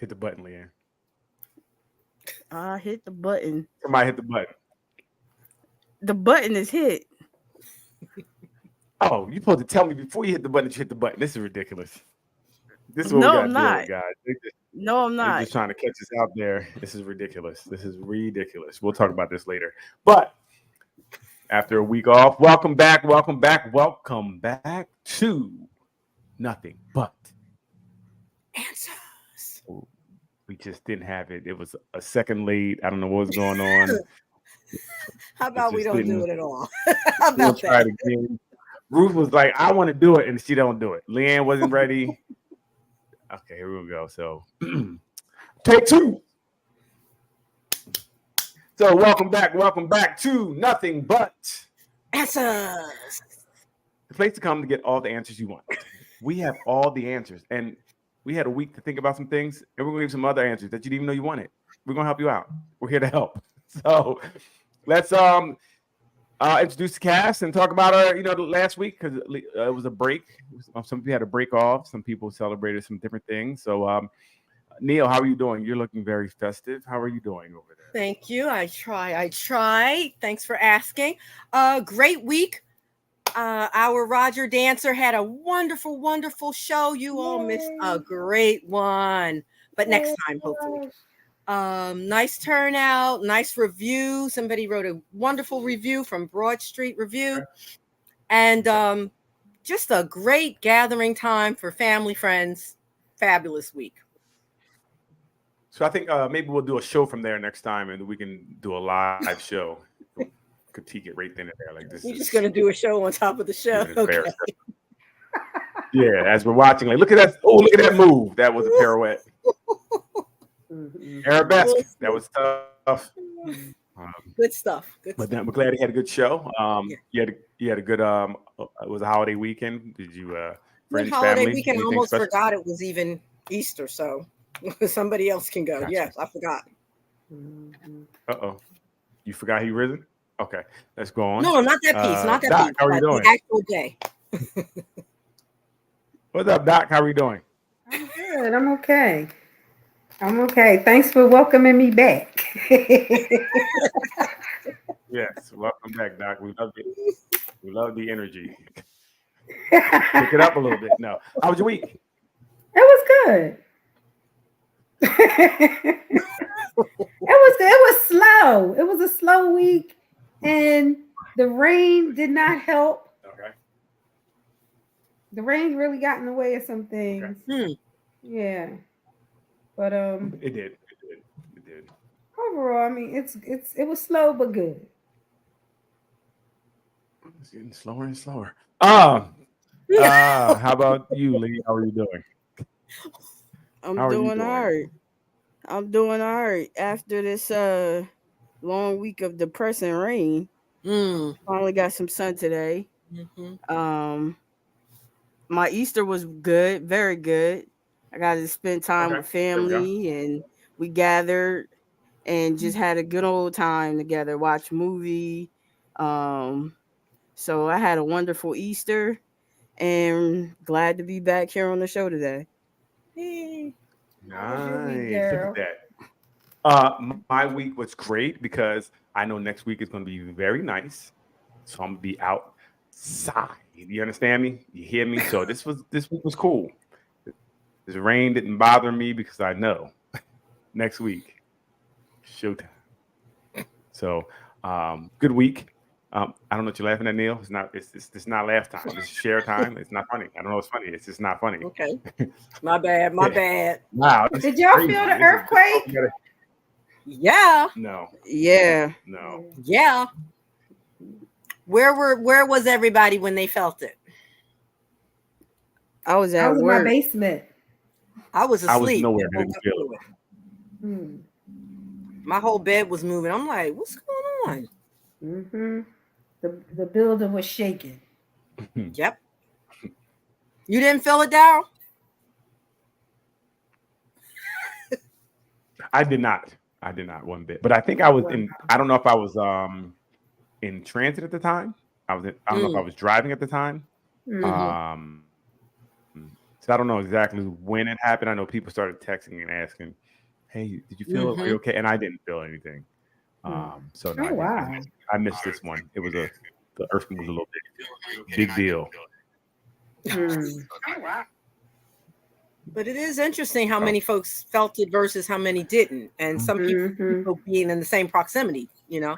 Hit the button, Leanne. I hit the button. Somebody hit the button. The button is hit. Oh, you supposed to tell me before you hit the button that you hit the button. This is ridiculous. This is what we No, got I'm to deal not. with, guys. No, I'm They're not. just trying to catch us out there. This is ridiculous. This is ridiculous. We'll talk about this later. But after a week off, welcome back. Welcome back. Welcome back to Nothing But Answers. We just didn't have it. It was a second late. I don't know what's going on. How about we just don't do didn't- it at all? How We'll about try that? it again. Ruth was like, I want to do it, and she don't do it. Leanne wasn't ready. Okay, here we go. So take two. So welcome back to Nothing But Answers. the place to come to get all the answers you want. We have all the answers, and we had a week to think about some things, and we're gonna give some other answers that you didn't even know you wanted. We're gonna help you out. We're here to help. So let's introduce the cast and talk about our, the last week, because it was a break. Some people had a break off. Some people celebrated some different things. So Neil, how are you doing? You're looking very festive. How are you doing over there? Thank you. I try. Thanks for asking. Great week. Our Roger Dancer had a wonderful, wonderful show. You all missed a great one. But next time, hopefully. Nice turnout, nice review. Somebody wrote a wonderful review from Broad Street Review. And just a great gathering time for family, friends. Fabulous week. So I think maybe we'll do a show from there next time, and we can do a live show. Critique it right then and there. Like this. You're just gonna do a show on top of the show. Okay. Yeah, as we're watching, like, look at that! Oh, look at that move! That was a pirouette. Arabesque. That was tough. Good stuff. But then we're glad he had a good show. You had a good it was a holiday weekend. Did you friends, holiday family, weekend? I anything almost special? forgot it was even Easter, so somebody else can go. Gotcha. Yes, I forgot. Uh-oh. You forgot he risen? Okay, let's go on. No, not that piece. Not that Doc, piece. how are you doing? The actual day. What's up, Doc? How are you doing? I'm good. I'm okay. Thanks for welcoming me back. Yes, welcome back, Doc. We love it. We love the energy. Pick it up a little bit. No, how was your week? It was good. It was slow. It was a slow week, and the rain did not help. Okay. The rain really got in the way of some things. Okay. Yeah, but It did. overall, I mean, it was slow but good. It's getting slower and slower. How about you, Lee? How are you doing? I'm How are you doing doing? all right. I'm doing all right. After this long week of depressing rain, finally got some sun today. My Easter was good, very good. I got to spend time with family, and we gathered and just had a good old time together, watch movie. So I had a wonderful Easter, and glad to be back here on the show today. Nice. week, Look girl? at that. My week was great because I know next week is going to be very nice. So I'm gonna be outside. You understand me? You hear me? So this week was cool. This rain didn't bother me because I know next week showtime. So good week. I don't know what you're laughing at, Neil. It's not laugh time. It's share time. It's not funny. I don't know what's funny. It's just not funny. Okay. My bad. Wow. Did y'all feel the earthquake? Yeah. No. Yeah. No. Yeah. Where was everybody when they felt it? I was I at was in my work. basement. I was I was asleep. nowhere. and Didn't woke up feel to it. Hmm. My whole bed was moving. I'm like, what's going on? Mm-hmm. The building was shaking. Yep. You didn't feel it, Daryl? I did not one bit. But I think I was in. I don't know if I was in transit at the time. I don't know if I was driving at the time. Mhm. So I don't know exactly when it happened. I know people started texting and asking, "Hey, did you feel are you okay?" And I didn't feel anything. So no, Oh, wow. I missed this one. It was the Earth was a little big deal. But it is interesting how many folks felt it versus how many didn't, and some people being in the same proximity. You know,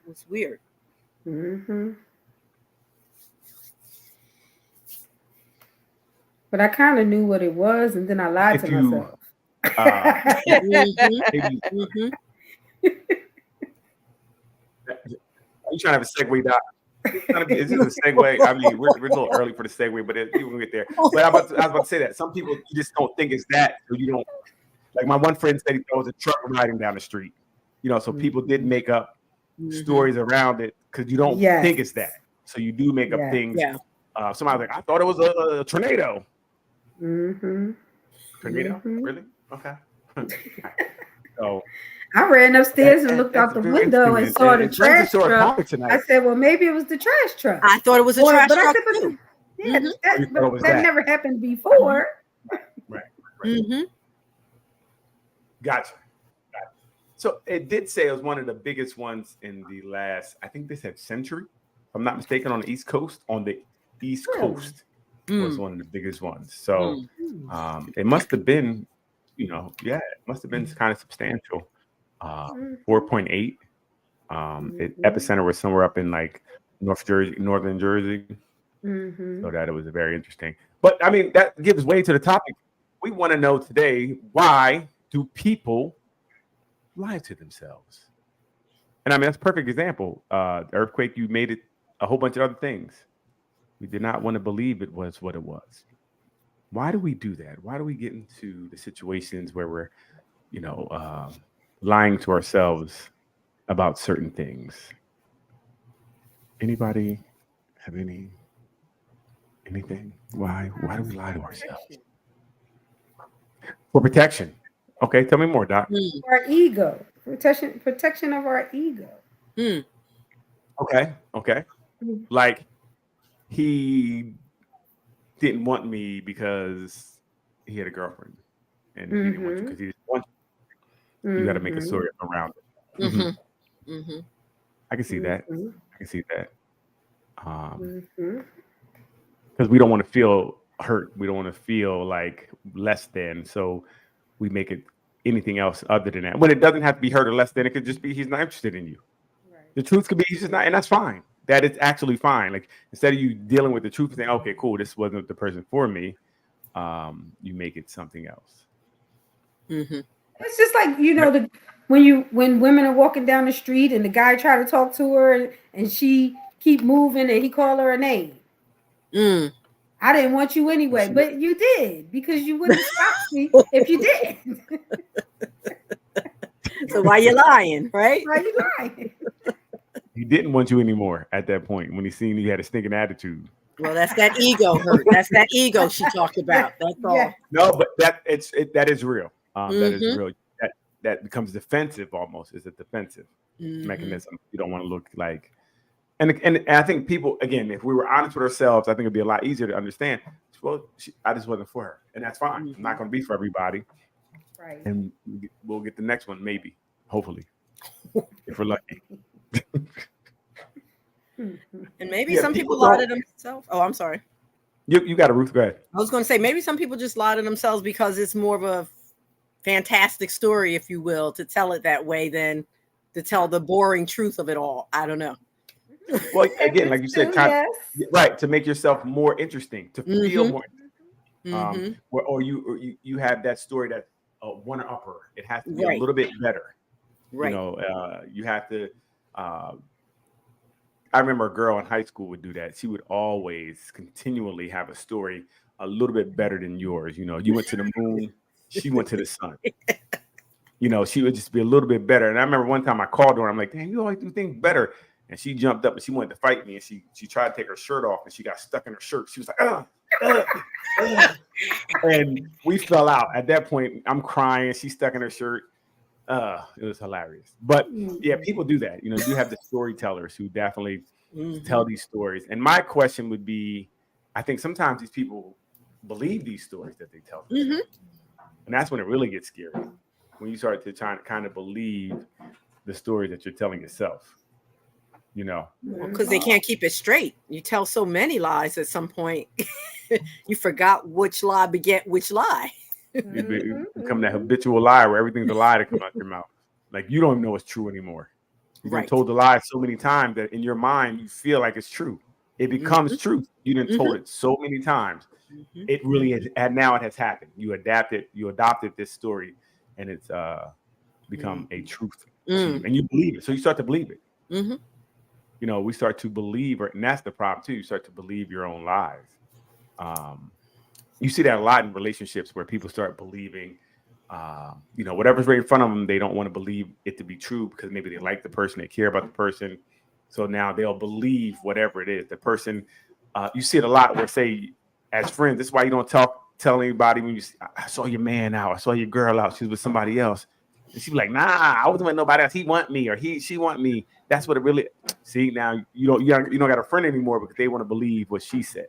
it's weird. But I kind of knew what it was, and then I lied to myself. Are you trying to have a segue, Doc? Is this a segue? I mean, we're a little early for the segue, but you will get there. But I was about to say that some people you just don't think it's that, so you don't. Like my one friend said, there was a truck riding down the street. You know, so people did make up stories around it because you don't think it's that. So you do make up things. Yeah. Somebody was like, I thought it was a tornado. Tornado? Really? Okay. So I ran upstairs and looked out the window and saw the trash truck. I said, well, maybe it was the trash truck. I thought it was a trash truck too. Yeah, that never happened before. Right. Gotcha. So it did say it was one of the biggest ones in the last, I think they said century, if I'm not mistaken, on the East Coast. On the East Coast was one of the biggest ones. So it must have been, it must have been kind of substantial. 4.8. Epicenter was somewhere up in like northern Jersey. So that it was very interesting. But I mean, that gives way to the topic. We want to know today, why do people lie to themselves? And I mean, that's a perfect example. The earthquake, you made it a whole bunch of other things. We did not want to believe it was what it was. Why do we do that? Why do we get into the situations where we're, lying to ourselves about certain things? Anybody have anything? Why do we lie to ourselves? For protection. Okay, tell me more, Doc. Our ego. Protection of our ego. Okay. Like he didn't want me because he had a girlfriend, and he didn't want you because he didn't want you. You got to make a story around it. I can see that. Because we don't want to feel hurt. We don't want to feel like less than. So we make it anything else other than that. When it doesn't have to be hurt or less than, it could just be he's not interested in you. Right. The truth could be he's just not, and that's fine. That is actually fine. Like instead of you dealing with the truth and saying, okay, cool, this wasn't the person for me, you make it something else. It's just like, when women are walking down the street and the guy try to talk to her and she keep moving and he call her a name. I didn't want you anyway, but you did because you wouldn't stop me if you did. So why you lying, right? Why you lying? He didn't want you anymore at that point when he seen you had a stinking attitude. Well, that's that ego hurt. That's that ego she talked about. That's all. Yeah. No, but that is real. That is real. That becomes defensive almost. It's a defensive mechanism. You don't want to look like. And I think people, again, if we were honest with ourselves, I think it'd be a lot easier to understand. Well, I just wasn't for her, and that's fine. I'm not going to be for everybody. Right. And we'll get the next one, maybe, hopefully, if we're lucky. And maybe some people lie to themselves. Oh, I'm sorry. You got a Ruth. Go ahead. I was going to say maybe some people just lie to themselves because it's more of a fantastic story, if you will, to tell it that way than to tell the boring truth of it all. I don't know. Well, again, like you said, right, to make yourself more interesting, to feel more interesting. Or you have that story that one upper. It has to be a little bit better. Right. You have to. I remember a girl in high school would do that. She would always continually have a story a little bit better than yours. You went to the moon, she went to the sun. She would just be a little bit better. And I remember one time I called her. I'm like, "Damn, you always do things better." And she jumped up and she wanted to fight me. And she tried to take her shirt off and she got stuck in her shirt. She was like, and we fell out. At that point, I'm crying. She's stuck in her shirt. It was hilarious. But yeah, people do that. You have the storytellers who definitely tell these stories. And my question would be, I think sometimes these people believe these stories that they tell. Mm-hmm. And that's when it really gets scary. When you start to try to kind of believe the story that you're telling yourself. You know, because they can't keep it straight. You tell so many lies at some point, you forgot which lie beget which lie. you become that habitual liar where everything's a lie to come out your mouth. Like you don't even know it's true anymore. You've been told the lie so many times that in your mind you feel like it's true. It becomes truth. You didn't told it so many times. It really is, and now it has happened. You adopted this story, and it's become a truth to you, and you believe it. So you start to believe it. You know, we start to believe, and that's the problem too. You start to believe your own lies. You see that a lot in relationships where people start believing, you know, whatever's right in front of them, they don't want to believe it to be true because maybe they like the person, they care about the person. So now they'll believe whatever it is. The person, you see it a lot where, say, as friends, this is why you don't tell anybody when you see, I saw your man out, I saw your girl out, she's with somebody else. And she'd be like, nah, I wasn't with nobody else. He want me, or she want me. That's what it really. See, now you don't got a friend anymore because they want to believe what she said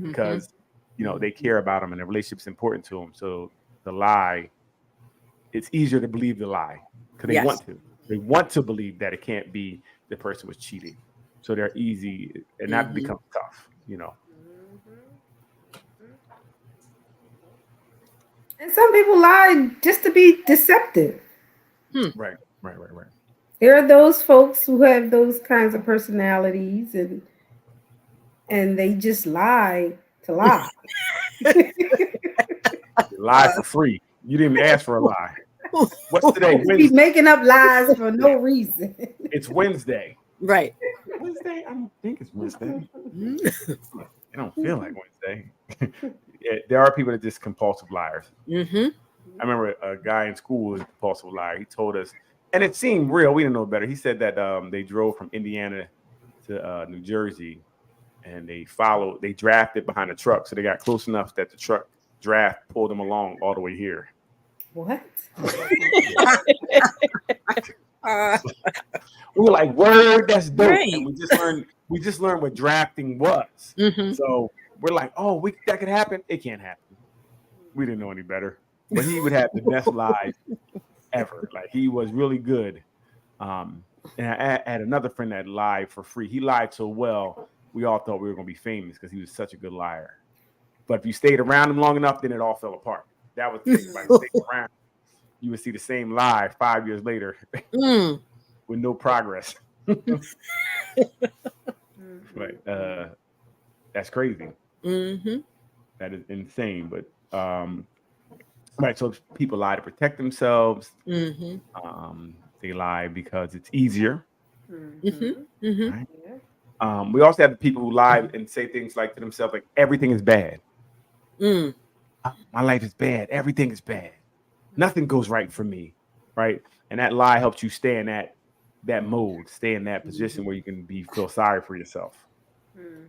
because you know they care about them and the relationship's important to them. So the lie, it's easier to believe the lie because they want to. They want to believe that it can't be the person was cheating. So they're easy, and that becomes tough. You know. And some people lie just to be deceptive. Right. There are those folks who have those kinds of personalities and they just lie to lie. Lie for free. You didn't ask for a lie. What's today? Wednesday. Be making up lies for no reason. It's Wednesday. Right. Wednesday? I don't think it's Wednesday. I don't feel like Wednesday. There are people that are just compulsive liars. I remember a guy in school was a compulsive liar. He told us, and it seemed real. We didn't know better. He said that they drove from Indiana to New Jersey, and they drafted behind a truck. So they got close enough that the truck draft pulled them along all the way here. What? We were like, word, that's dope. Right. And we just learned what drafting was. So we're like, oh, that could happen. It can't happen. We didn't know any better. But he would have the best lies ever. Like he was really good. And I had another friend that lied for free. He lied so well, we all thought we were going to be famous because he was such a good liar. But if you stayed around him long enough, then it all fell apart. That was the thing about staying around. You would see the same lie 5 years later with no progress. But that's crazy. That is insane. But right, so people lie to protect themselves. They lie because it's easier. Right? We also have the people who lie and say things like to themselves, like everything is bad. My life is bad. Everything is bad. Nothing goes right for me. Right, and that lie helps you stay in that mode, stay in that position where you can feel sorry for yourself.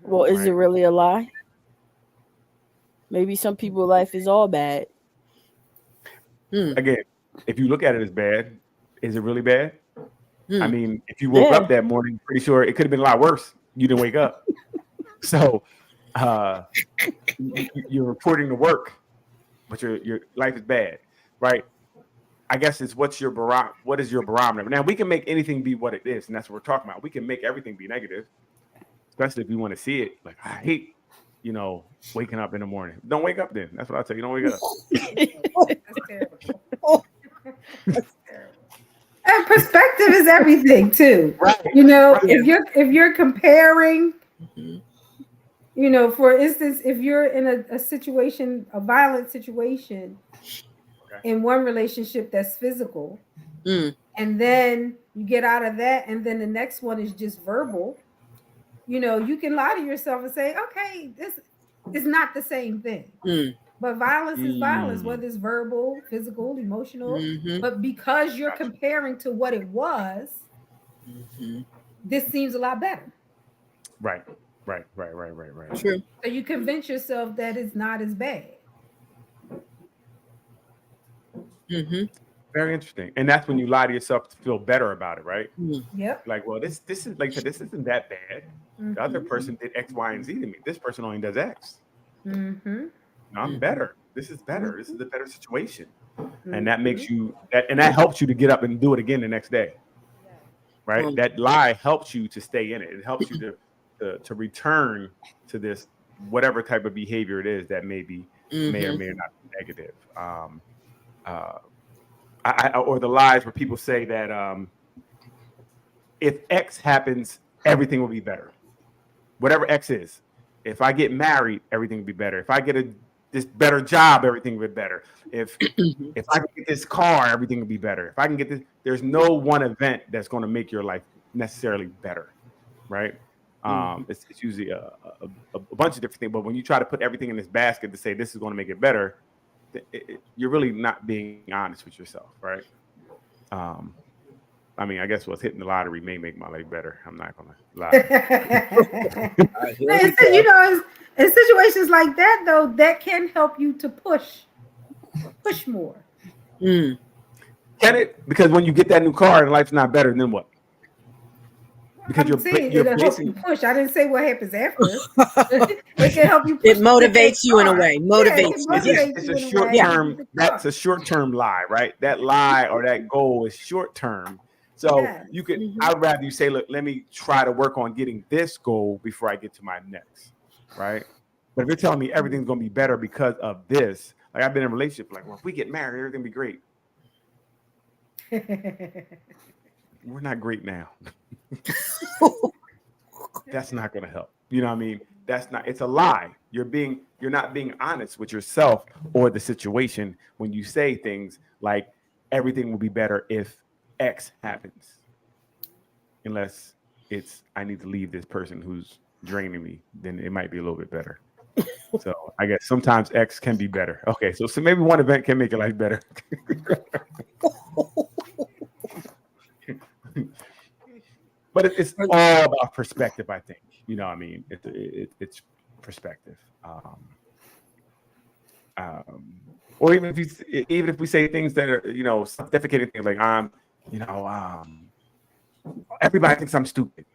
Well, is it really a lie? Maybe some people's life is all bad. Again, if you look at it as bad, is it really bad? I mean, if you woke up that morning, pretty sure it could have been a lot worse. You didn't wake up. So you're reporting to work, but your life is bad, right? I guess it's what is your barometer? Now, we can make anything be what it is, and that's what we're talking about. We can make everything be negative, especially if we want to see it. Like, I hate, waking up in the morning. Don't wake up then. That's what I tell you. Don't wake up. That's terrible. And perspective is everything too. Right. If you're comparing, for instance, if you're in a situation, a violent situation, in one relationship that's physical, and then you get out of that, and then the next one is just verbal, you can lie to yourself and say, okay, this is not the same thing. But violence is violence, whether it's verbal, physical, emotional. But because you're comparing to what it was, this seems a lot better. Right. True. So you convince yourself that it's not as bad. Very interesting. And that's when you lie to yourself to feel better about it, right? Yep. Like, well, this is like this isn't that bad. The other person did X, Y, and Z to me. This person only does X. I'm better. This is better. This is a better situation. And that makes you and that helps you to get up and do it again the next day. Right? That lie helps you to stay in it. It helps you to return to this whatever type of behavior it is that may or may not be negative. Or the lies where people say that if X happens, everything will be better. Whatever X is. If I get married, everything will be better. If I get this better job, everything will be better. If I can get this car, everything will be better. If I can get this, there's no one event that's going to make your life necessarily better, right? It's usually a bunch of different things. But when you try to put everything in this basket to say this is going to make it better, you're really not being honest with yourself, right? I mean, I guess what's hitting the lottery may make my life better. I'm not gonna lie. In situations like that, though, that can help you to push more. Can it? Because when you get that new car and life's not better, then what? Because you're basically push. I didn't say what happens after. It can help you. It motivates you in a way. It's a short term. That's a short term lie, right? That lie or that goal is short term. So you could. I'd rather you say, look, let me try to work on getting this goal before I get to my next, right? But if you're telling me everything's gonna be better because of this, like I've been in a relationship, like, well, if we get married, everything will be great. We're not great now. That's not going to help. You know what I mean? It's a lie. You're not being honest with yourself or the situation when you say things like everything will be better if X happens. Unless it's, I need to leave this person who's draining me, then it might be a little bit better. So I guess sometimes X can be better. Okay. So maybe one event can make your life better. But it's all about perspective, I think. You know what I mean? It's perspective. Or even if we say things that are, self-deprecating things like everybody thinks I'm stupid.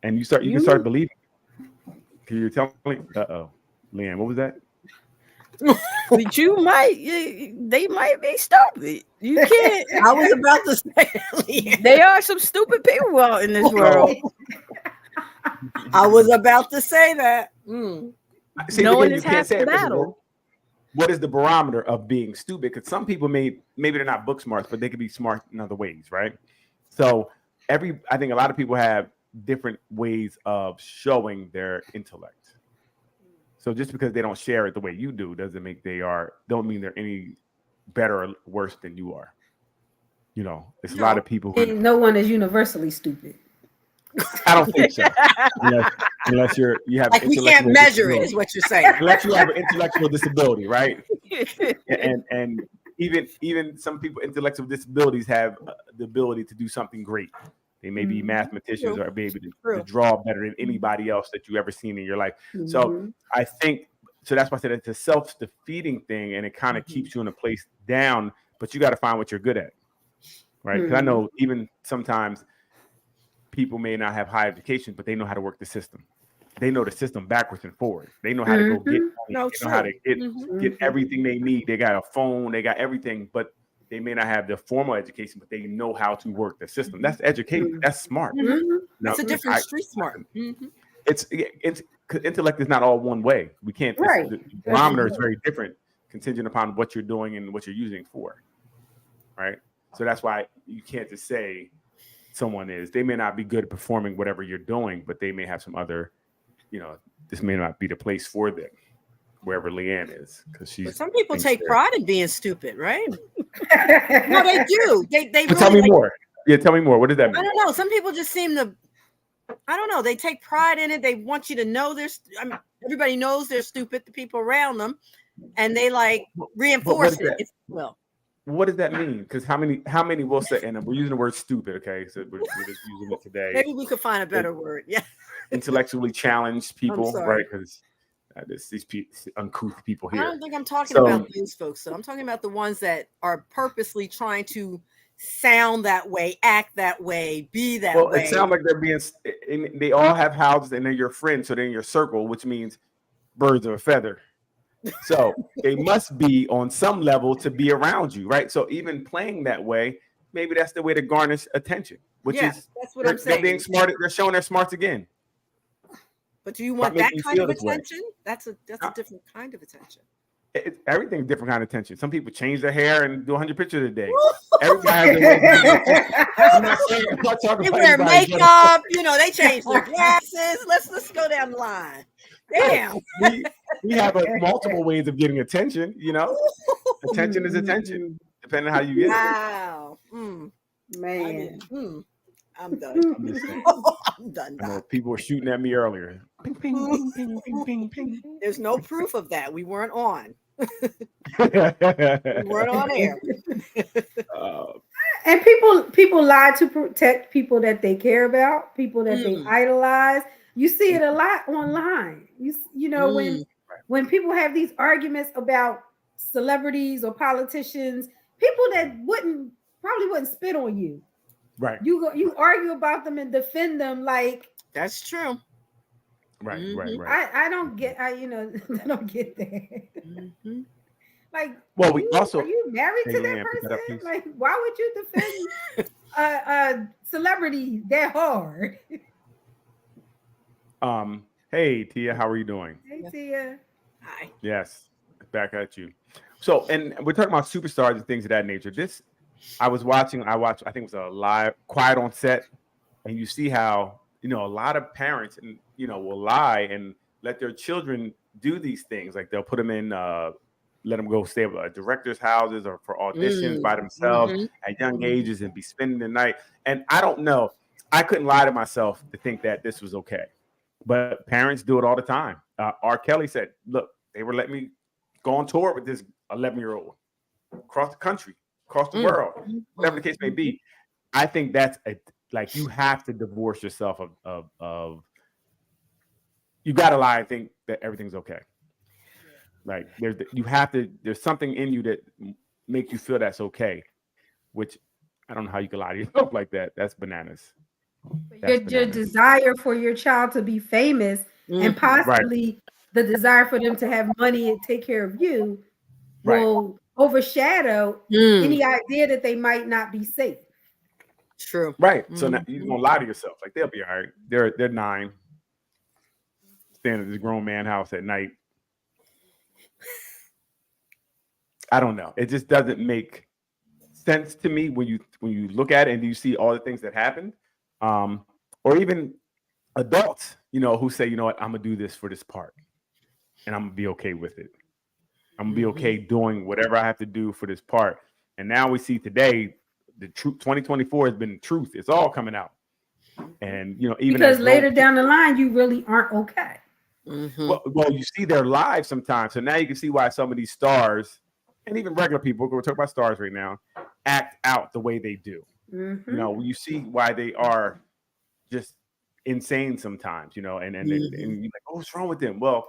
And you can start believing. Can you tell me? Leanne, what was that? But they might be stupid. You can't. I was about to say, there are some stupid people out in this world. I was about to say that. See, no one is half the battle. What is the barometer of being stupid? Because some people maybe they're not book smart, but they could be smart in other ways, right? So I think a lot of people have different ways of showing their intellect. So just because they don't share it the way you do doesn't mean don't mean they're any better or worse than you are. It's a lot of people who no one is universally stupid. I don't think so. Unless you have like we can't measure it, is what you're saying. Unless you have an intellectual disability, right? and even some people intellectual disabilities have the ability to do something great. They may be mathematicians or maybe to draw better than anybody else that you ever seen in your life. So I think that's why I said it's a self-defeating thing, and it kind of keeps you in a place down. But you got to find what you're good at, right? Because I know even sometimes people may not have high education, but they know how to work the system. They know the system backwards and forward. They know how to go get money. They know how to get everything they need. They got a phone. They got everything, but they may not have the formal education, but they know how to work the system. That's education. That's smart. That's a different street smart. It's intellect is not all one way. We can't. Right. The barometer is very different, contingent upon what you're doing and what you're using it for. Right. So that's why you can't just say someone is. They may not be good at performing whatever you're doing, but they may have some other. This may not be the place for them. Wherever Leanne is, because she's. But some people take pride in being stupid, right? No, they do. They really, tell me more. Yeah, tell me more. What does that mean? I don't know. Some people just seem to. I don't know. They take pride in it. They want you to know everybody knows they're stupid. The people around them, and they reinforce it. What does that mean? Because how many will say? And we're using the word stupid. Okay, so we're just using it today. Maybe we could find a better word. Yeah. Intellectually challenged people, right? Because. These uncouth people here. I don't think I'm talking about those folks. So I'm talking about the ones that are purposely trying to sound that way, act that way, be that way. It sounds like they're being. They all have houses and they're your friends, so they're in your circle, which means birds of a feather. So they must be on some level to be around you, right? So even playing that way, maybe that's the way to garnish attention, which is that's what I'm they're saying. being smart. They're showing their smarts again. But do you want that kind of attention? That's a different kind of attention. Everything's different kind of attention. Some people change their hair and do 100 pictures a day. Everybody has they wear makeup, they change their glasses. Let's go down the line. Damn. We have multiple ways of getting attention, Attention is attention, depending on how you get it. Wow. Man. I'm done. I'm done. I know people were shooting at me earlier. Ping, ping, ping, ping, ping, ping, ping. There's no proof of that. We weren't on. We weren't on air. And people lie to protect people that they care about, people that they idolize. You see it a lot online. When people have these arguments about celebrities or politicians, people that probably wouldn't spit on you. Right. You argue about them and defend them like that's true. Right. I don't get I don't get that. Like, well, we also are you married to that person? Like, why would you defend a celebrity that hard? Hey Tia, how are you doing? Hey Tia. Hi. Yes, back at you. So, and we're talking about superstars and things of that nature. I watched, I think it was a live Quiet on Set, and you see how, a lot of parents will lie and let their children do these things. Like they'll put them in, let them go stay at directors' houses or for auditions by themselves at young ages and be spending the night. And I don't know, I couldn't lie to myself to think that this was okay. But parents do it all the time. R. Kelly said, look, they were letting me go on tour with this 11-year-old across the country, across the world, whatever the case may be. I think that's you have to divorce yourself of you got to lie and think that everything's okay. Like there's something in you that makes you feel that's okay, which I don't know how you can lie to yourself like that. That's bananas. Your desire for your child to be famous and possibly the desire for them to have money and take care of you will overshadow any idea that they might not be safe. True. Right. So now you're gonna lie to yourself. Like they'll be all right. They're 9, standing at this grown man house at night. I don't know. It just doesn't make sense to me when you look at it and you see all the things that happened. Or even adults, who say, you know what, I'm gonna do this for this part, and I'm gonna be okay with it. I'm gonna be okay doing whatever I have to do for this part. And now we see today, the truth. 2024 has been truth. It's all coming out, and even because later down the line, you really aren't okay. Well, you see their lives sometimes, so now you can see why some of these stars and even regular people, we're talking about stars right now, act out the way they do. You see why they are just insane sometimes, and you're like, oh, what's wrong with them? Well,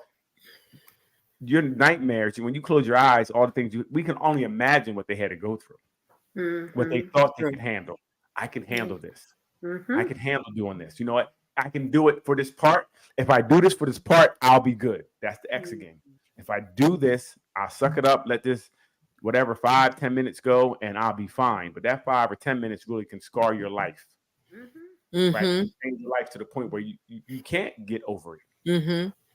your nightmares, when you close your eyes, all the things we can only imagine what they had to go through, what they thought they could handle. I can handle this. I can handle doing this. You know what? I can do it for this part. If I do this for this part, I'll be good. That's the exit game. If I do this, I'll suck it up, let this whatever 5-10 minutes go, and I'll be fine. But that 5 or 10 minutes really can scar your life. Right? Change your life to the point where you can't get over it.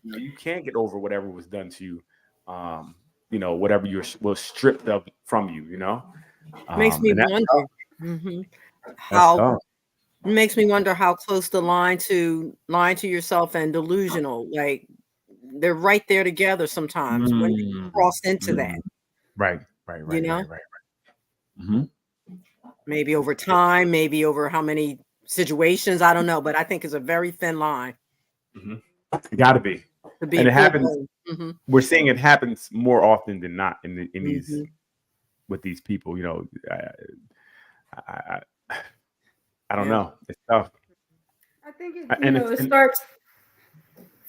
You can't get over whatever was done to you. Whatever was stripped of from you. Makes me wonder how. It makes me wonder how close the line to lying to yourself and delusional, like they're right there together sometimes when you cross into that. Right. Maybe over time, maybe over how many situations, I don't know, but I think it's a very thin line. It got to be. And it happens. We're seeing it happens more often than not in these with these people. I don't know. It's tough. I think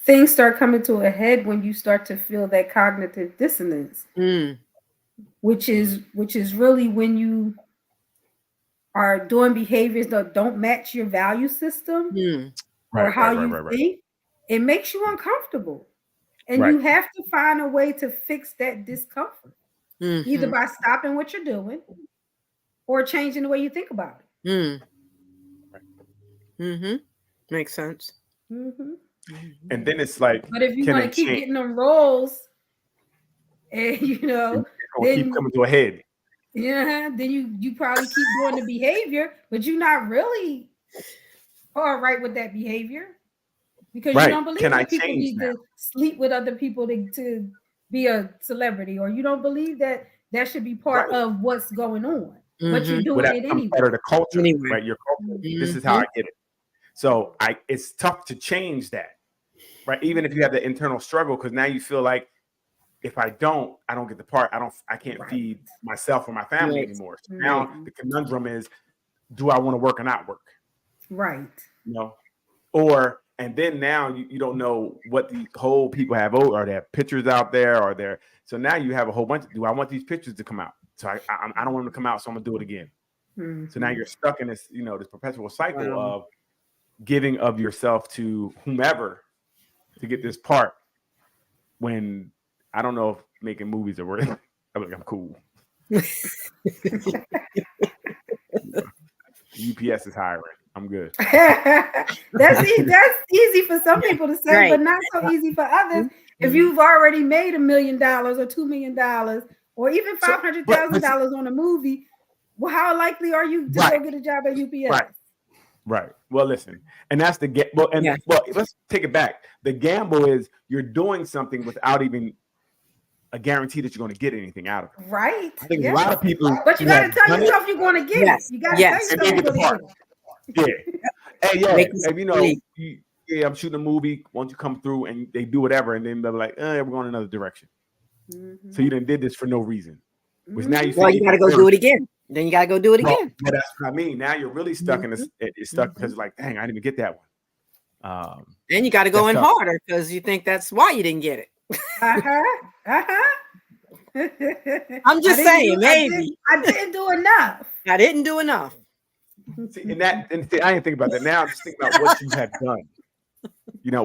things start coming to a head when you start to feel that cognitive dissonance, which is really when you are doing behaviors that don't match your value system or how you think. It makes you uncomfortable. And Right. you have to find a way to fix that discomfort, either Mhm. by stopping what you're doing or changing the way you think about it. Mm. Mhm. Makes sense. Mhm. And then it's like, But if you can want to it keep change? getting them roles, and It's gonna keep then coming to a head. then you probably keep doing the behavior, but you're not really all right with that behavior because you Right. don't believe Can I that people change need now? to sleep with other people to be a celebrity, or you don't believe that that should be part Right. of what's going on, but you're Mhm. Well, doing that it becomes anyway. part of the culture, Anyway. right? Your culture. This is Mhm. how I get it. So it's tough to change that, right? Even if you have the internal struggle, because now you feel like if I don't get the part. I can't Right. feed myself or my family Right. anymore. So Right. now the conundrum is, do I want to work or not work? Right. You know, and then now you don't know what the whole people have. Are there pictures out there? Are there? So now you have a whole bunch. Do I want these pictures to come out? So I don't want them to come out. So I'm gonna do it again. So now you're stuck in this, this perpetual cycle of giving of yourself to whomever to get this part. When I don't know if making movies are worth. I'm cool. UPS is hiring. I'm good. That's easy for some people to say, Right. but not so easy for others. If you've already made $1 million or $2 million or even $500,000 on a movie, well, how likely are you to go get a job at UPS? Right. Well, listen, and that's the well, let's take it back. The gamble is you're doing something without even a guarantee that you're going to get anything out of it. Right. I think a lot of people, but you got to tell yourself you're going to get it. You got to tell yourself you're going to get it. Hey, I'm shooting a movie. Won't you come through? And they do whatever, and then they're like, we're going another direction. Mm-hmm. So you did this for no reason. Which now you you got to go do it again. Then you got to go do it again. Well, that's what I mean. Now you're really stuck in this. You're stuck because like, dang, I didn't even get that one. And you got to go in harder because you think that's why you didn't get it. I'm just saying, maybe I didn't do enough. I didn't do enough. See, I didn't think about that. Now I'm just thinking about what you have done.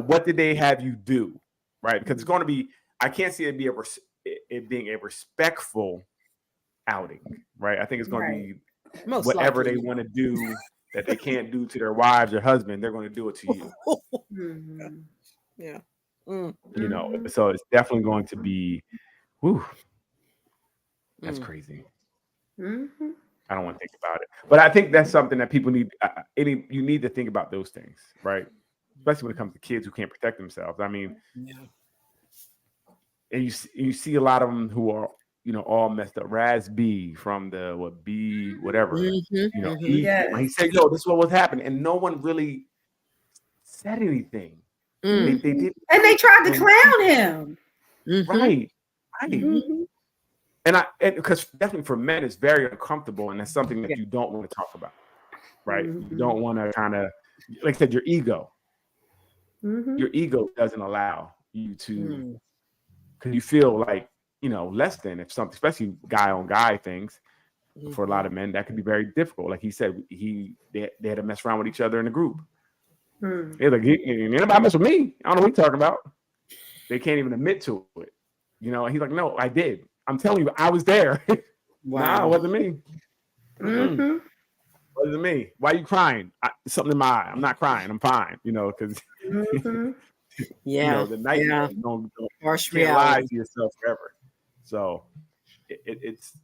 What did they have you do, right? Because it's going to be. I can't see it being a respectful outing, right? I think it's going to be whatever they want to do that they can't do to their wives or husband. They're going to do it to you. Yeah. So it's definitely going to be. Whew, that's crazy. Mm-hmm. I don't want to think about it, but I think that's something that people need. You need to think about those things, right? Especially when it comes to kids who can't protect themselves. I mean, and you see a lot of them who are, all messed up. Raz B from the B whatever. He said, "Yo, this is what was happening," and no one really said anything. They did, and they tried to clown him. Right. And because definitely for men, it's very uncomfortable, and that's something that you don't want to talk about, right? You don't want to kind of, like I said, your ego. Your ego doesn't allow you to, because you feel like less than if something, especially guy on guy things. For a lot of men, that could be very difficult. Like he said, they had to mess around with each other in the group. They're like, anybody mess with me? I don't know what you're talking about. They can't even admit to it. And he's like, no, I did. I'm telling you, I was there. Wow. Nah, it wasn't me. Wasn't me. Why are you crying? Something in my eye. I'm not crying. I'm fine. Because the nightmare don't can't lie to yourself forever. So it's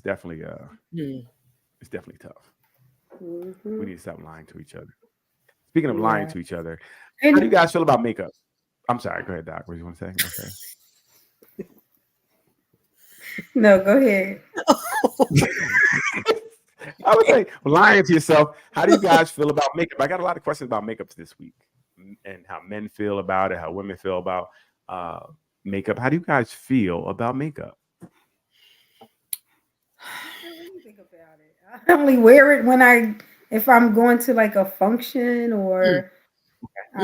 definitely it's definitely tough. We need to stop lying to each other. Speaking of lying to each other, how do you guys feel about makeup? I'm sorry. Go ahead, Doc. What do you want to say? Okay. No, go ahead. I would say lying to yourself. How do you guys feel about makeup? I got a lot of questions about makeup this week and how men feel about it, how women feel about makeup. How do you guys feel about makeup? I only wear it if I'm going to like a function or.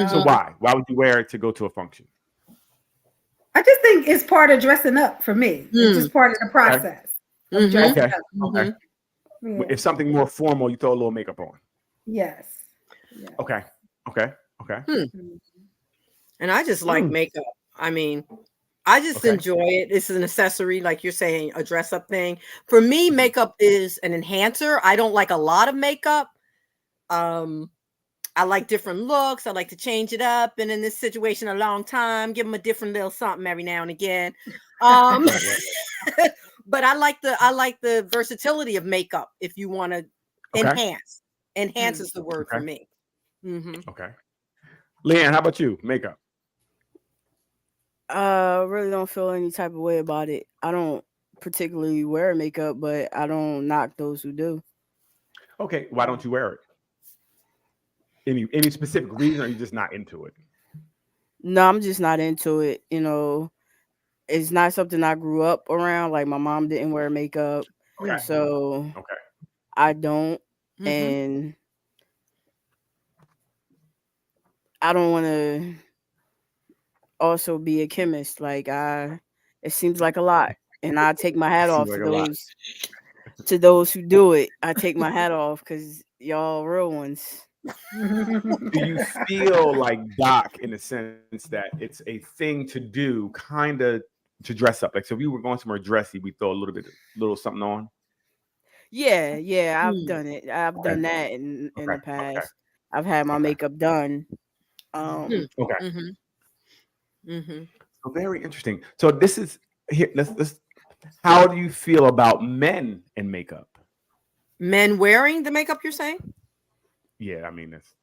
So why? Why would you wear it to go to a function? I just think it's part of dressing up for me. It's just part of the process. Okay. Yeah. If something more formal, you throw a little makeup on. Yes. Okay. And I just like makeup. I mean, I just enjoy it. It's an accessory, like you're saying, a dress up thing. For me, makeup is an enhancer. I don't like a lot of makeup. I like different looks. I like to change it up. And in this situation, a long time, give them a different little something every now and again. But I like the versatility of makeup. If you want to enhance is the word for me. Okay. Leanne, how about you? Makeup. Really don't feel any type of way about it. I don't particularly wear makeup, but I don't knock those who do. Okay, why don't you wear it? Any specific reason, or are you just not into it? No, I'm just not into it. You know, it's not something I grew up around. Like my mom didn't wear makeup, so I don't, and I don't want to also be a chemist. Like it seems like a lot, and I take my hat off to those who do it. I take my hat off because y'all real ones. Do you feel like Doc, in the sense that it's a thing to do, kind of to dress up? Like, so if we were going somewhere dressy, we throw a little something on. Yeah, I've done it. I've done that in the past. I've had my makeup done. So very interesting. So this is here. Let's. How do you feel about men and makeup? Men wearing the makeup, you're saying? Yeah, I mean that's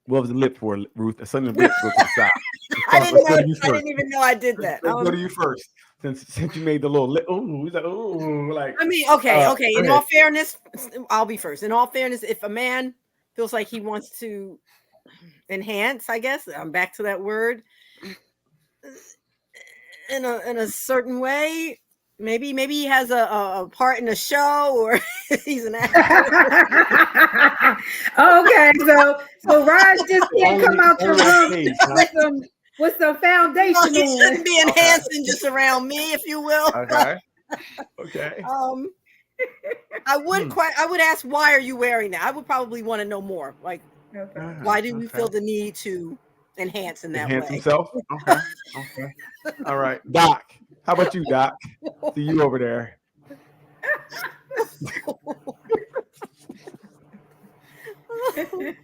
What was the lip for, Ruth? A sudden lips go to the side. I didn't even know I did that. Let's go to you first, since you made the little lip. Ooh, he's like, ooh, like. I mean, okay. In all fairness, I'll be first. In all fairness, if a man feels like he wants to enhance, I guess I'm back to that word, in a certain way. Maybe he has a part in a show, or he's an actor. Okay, so Raj just can't come out your room with some foundation. Well, he shouldn't be enhancing just around me, if you will. Okay. I would ask, why are you wearing that? I would probably want to know more. Like, why do you feel the need to enhance in that way? Enhance himself? Okay. All right. Doc, how about you, Doc? See you over there. I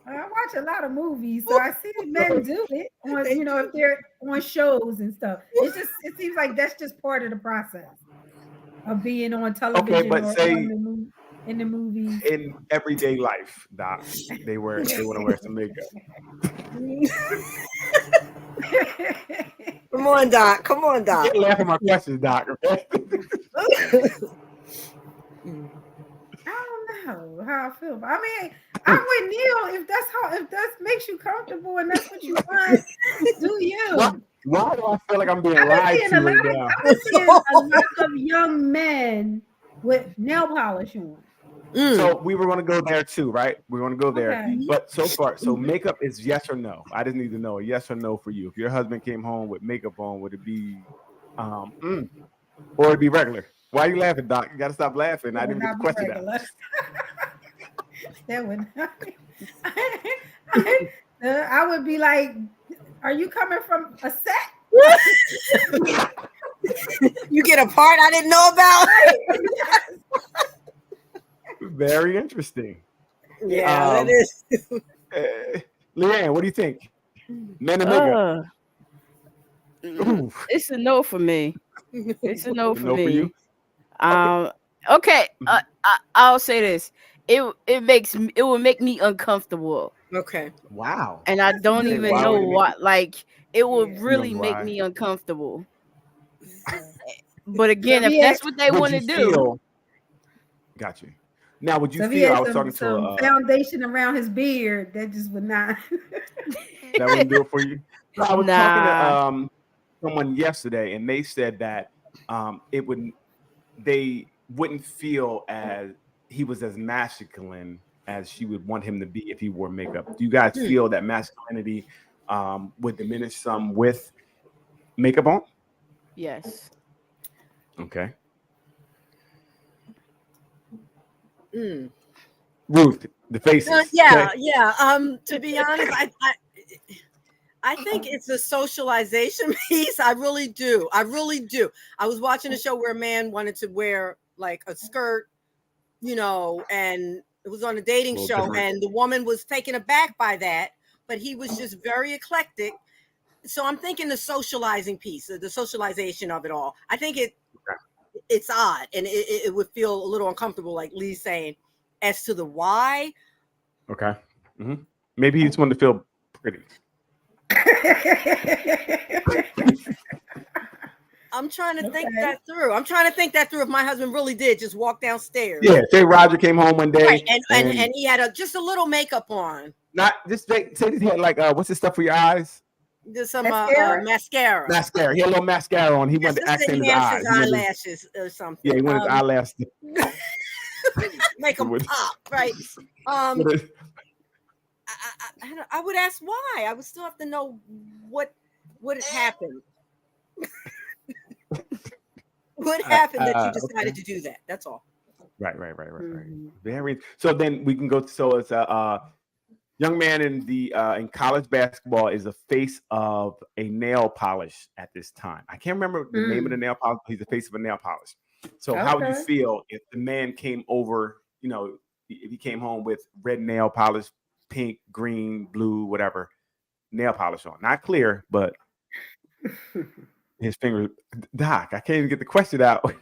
watch a lot of movies, so I see men do it on, if they're on shows and stuff. It seems like that's just part of the process of being on television. Okay, but say in the movies, in everyday life, Doc, they want to wear some makeup. Come on, Doc. You can't laugh at my questions, Doc. Okay. I don't know how I feel. I mean, I'm with Neil. If that makes you comfortable and that's what you want, do you? Why do I feel like I'm being lied to right now? I'm seeing a lot of young men with nail polish on. So we were going to go there too, right? We're going to go there. Okay. But so far, makeup is yes or no. I just need to know a yes or no for you. If your husband came home with makeup on, would it be, or it'd be regular? Why are you laughing, Doc? You got to stop laughing. I didn't get the question out. That would not. I would be like, are you coming from a set? You get a part I didn't know about? Very interesting. Yeah, that is. Leanne, what do you think? Men and makeup. It's a no for me. It's a no for me. For you? Okay. I'll say this. It will make me uncomfortable. Okay. Wow. And I don't even know what. Like, it will really make me uncomfortable. But again, if that's what they want to do, got you. Now, would you feel? I was talking to a foundation around his beard that just would not. That wouldn't do it for you. I was talking to someone yesterday, and they said that they wouldn't feel as he was as masculine as she would want him to be if he wore makeup. Do you guys feel that masculinity would diminish some with makeup on? Yes. Okay. Ruth, the faces. Yeah. To be honest, I think it's a socialization piece. I really do. I was watching a show where a man wanted to wear like a skirt, and it was on a dating show, different. And the woman was taken aback by that, but he was just very eclectic. So I'm thinking the socializing piece, the socialization of it all. I think it's odd, and it would feel a little uncomfortable, like Lee's saying, as to the why. Okay. Mm-hmm. Maybe he just wanted to feel pretty. I'm trying to think that through. If my husband really did just walk downstairs. Yeah, say Roger came home one day, right, and he had just a little makeup on. Not just say he had like what's this stuff for your eyes? Just some mascara. Mascara. He had a little mascara on. He wanted to accent his eyes. His eyelashes or something. Yeah, he wanted his eyelashes. Make them pop, right? I would ask why. I would still have to know what happened. What happened that you decided to do that? That's all. Right. Very. So then we can go. So it's a young man in college basketball is the face of a nail polish at this time. I can't remember the name of the nail polish. He's the face of a nail polish. So how would you feel if the man came over? If he came home with red nail polish, pink, green, blue, whatever nail polish on, not clear, but his finger. Doc, I can't even get the question out.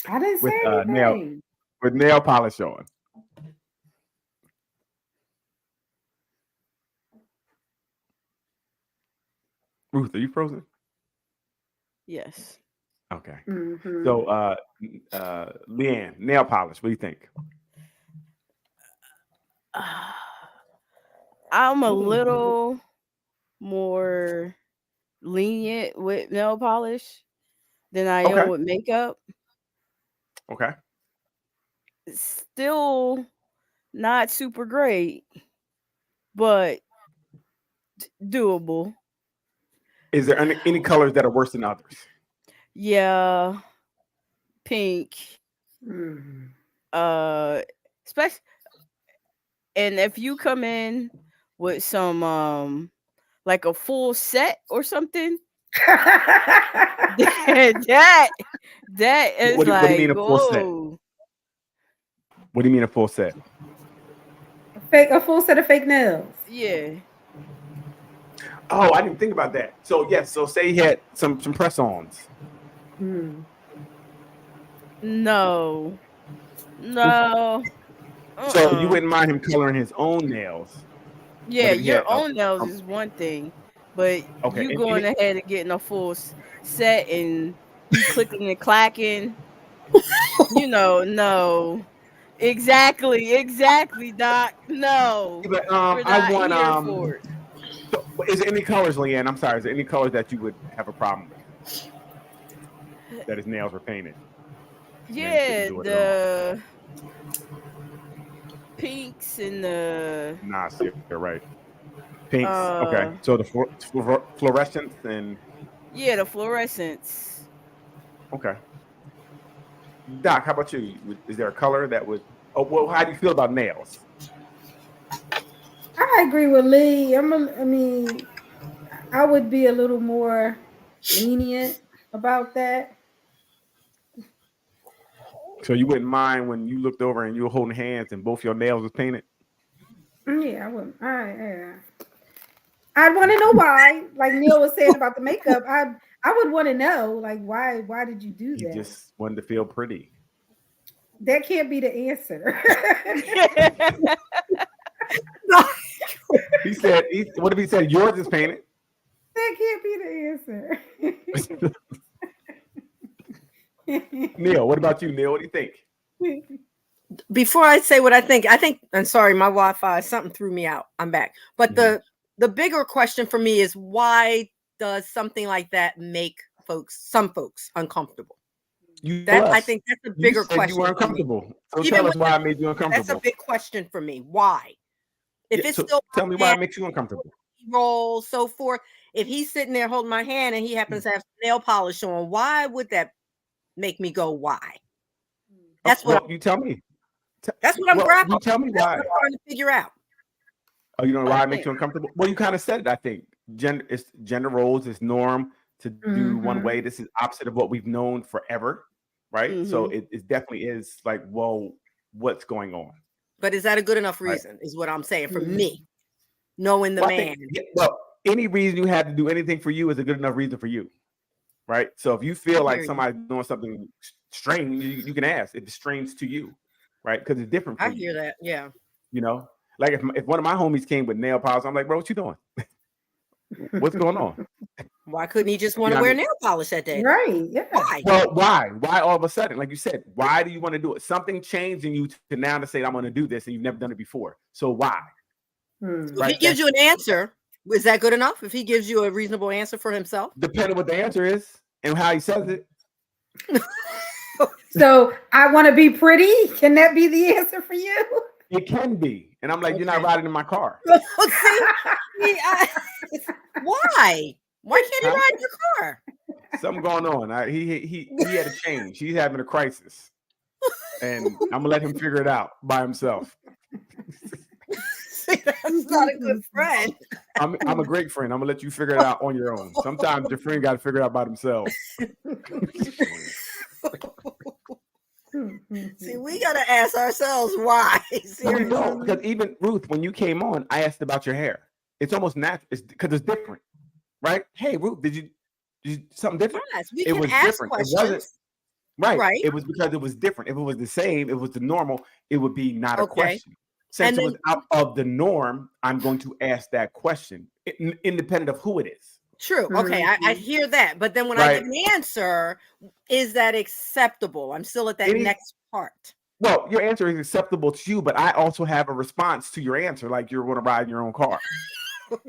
I didn't say anything. With nail polish on. Ruth, are you frozen? Yes. Okay. Mm-hmm. So, Leanne, nail polish. What do you think? I'm a little more lenient with nail polish than I am with makeup. Okay. Still not super great, but doable. Is there any colors that are worse than others? Yeah, pink. Especially, and if you come in with some like a full set or something, that is what like. What do you mean a full set? What do you mean a full set? A full set of fake nails. Yeah. Oh, I didn't think about that. So yes, so say he had some press-ons. No. So you wouldn't mind him coloring his own nails? Yeah, your own nails is one thing, but you going ahead and getting a full set and you clicking and clacking. No. Exactly, Doc. No. But I want for it. So is there any colors, Leanne? I'm sorry. Is there any colors that you would have a problem with? That his nails were painted. Yeah, the pinks and the. Nah, you're right. Pinks. Okay. So the fluorescence and. Yeah, the fluorescence. Okay. Doc, how about you? Is there a color that would? Oh, well, how do you feel about nails? I agree with Lee. I would be a little more lenient about that. So you wouldn't mind when you looked over and you were holding hands and both your nails was painted? Yeah, I wouldn't. I'd want to know why. Like Neil was saying about the makeup, I would want to know, like, why did you do that? You just wanted to feel pretty. That can't be the answer. He said, what if he said yours is painted? That can't be the answer. Neil, what about you, Neil? What do you think? Before I say what I think, I'm sorry, my Wi-Fi, something threw me out. I'm back. But the bigger question for me is, why does something like that make some folks uncomfortable? I think that's a bigger question. You were uncomfortable. So tell us why it made you uncomfortable. That's a big question for me. Why? Tell me why it makes you uncomfortable. Roll, so forth. If he's sitting there holding my hand and he happens to have nail polish on, why would that make me go, why? That's what you tell me. That's what I'm grappling. You tell me why. I'm trying to figure out. Oh, you know why it makes you uncomfortable? Well, you kind of said it. I think gender roles is norm to do one way. This is opposite of what we've known forever, right? So it definitely is like, whoa, what's going on? But is that a good enough reason? Is what I'm saying for me, knowing the man. Well, any reason you have to do anything for you is a good enough reason for you, right? So if you feel like somebody's doing something strange, you can ask if it's strange to you, right? Because it's different. I hear that. Yeah. You know, like if one of my homies came with nail polish, I'm like, bro, what you doing? What's going on? Why couldn't he just want to wear nail polish that day? Right. Yeah. Why? Well, why? Why all of a sudden? Like you said, why do you want to do it? Something changed in you to now to say, I'm going to do this, and you've never done it before. So why? If he gives you an answer, is that good enough? If he gives you a reasonable answer for himself? Depending what the answer is and how he says it. So I want to be pretty. Can that be the answer for you? It can be. And I'm like, you're not riding in my car. Why? Why can't he ride in your car? Something going on. He had a change. He's having a crisis. And I'm gonna let him figure it out by himself. That's not a good friend. I'm a great friend. I'm gonna let you figure it out on your own. Sometimes your friend got to figure it out by themselves. See, we gotta ask ourselves why. Because even Ruth, when you came on, I asked about your hair. It's almost natural. It's because it's different, right? Hey, Ruth, did you something different? Yes, we it can was ask different. questions. It wasn't Right. It was because it was different. If it was the same, it was the normal, it would be not a question. Since it was out of the norm, I'm going to ask that question, independent of who it is. True. Okay, I hear that. But then when I give an answer, is that acceptable? I'm still at that next part. Well, your answer is acceptable to you, but I also have a response to your answer, like you're going to ride in your own car. What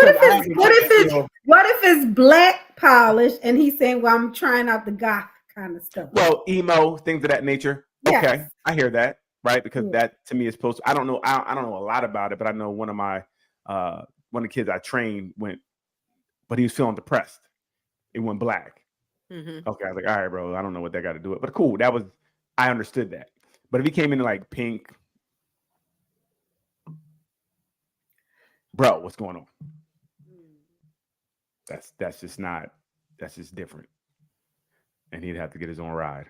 if it's black polish and he's saying, well, I'm trying out the goth kind of stuff? Well, emo, things of that nature. Yes. Okay, I hear that, right? Because that to me is supposed to, I don't know a lot about it, but I know one of the kids I trained went, but he was feeling depressed. It went black. Okay, I was like, all right, bro, I don't know what that got to do with it, but cool. I understood that. But if he came in like pink, bro, what's going on? That's just different. And he'd have to get his own ride.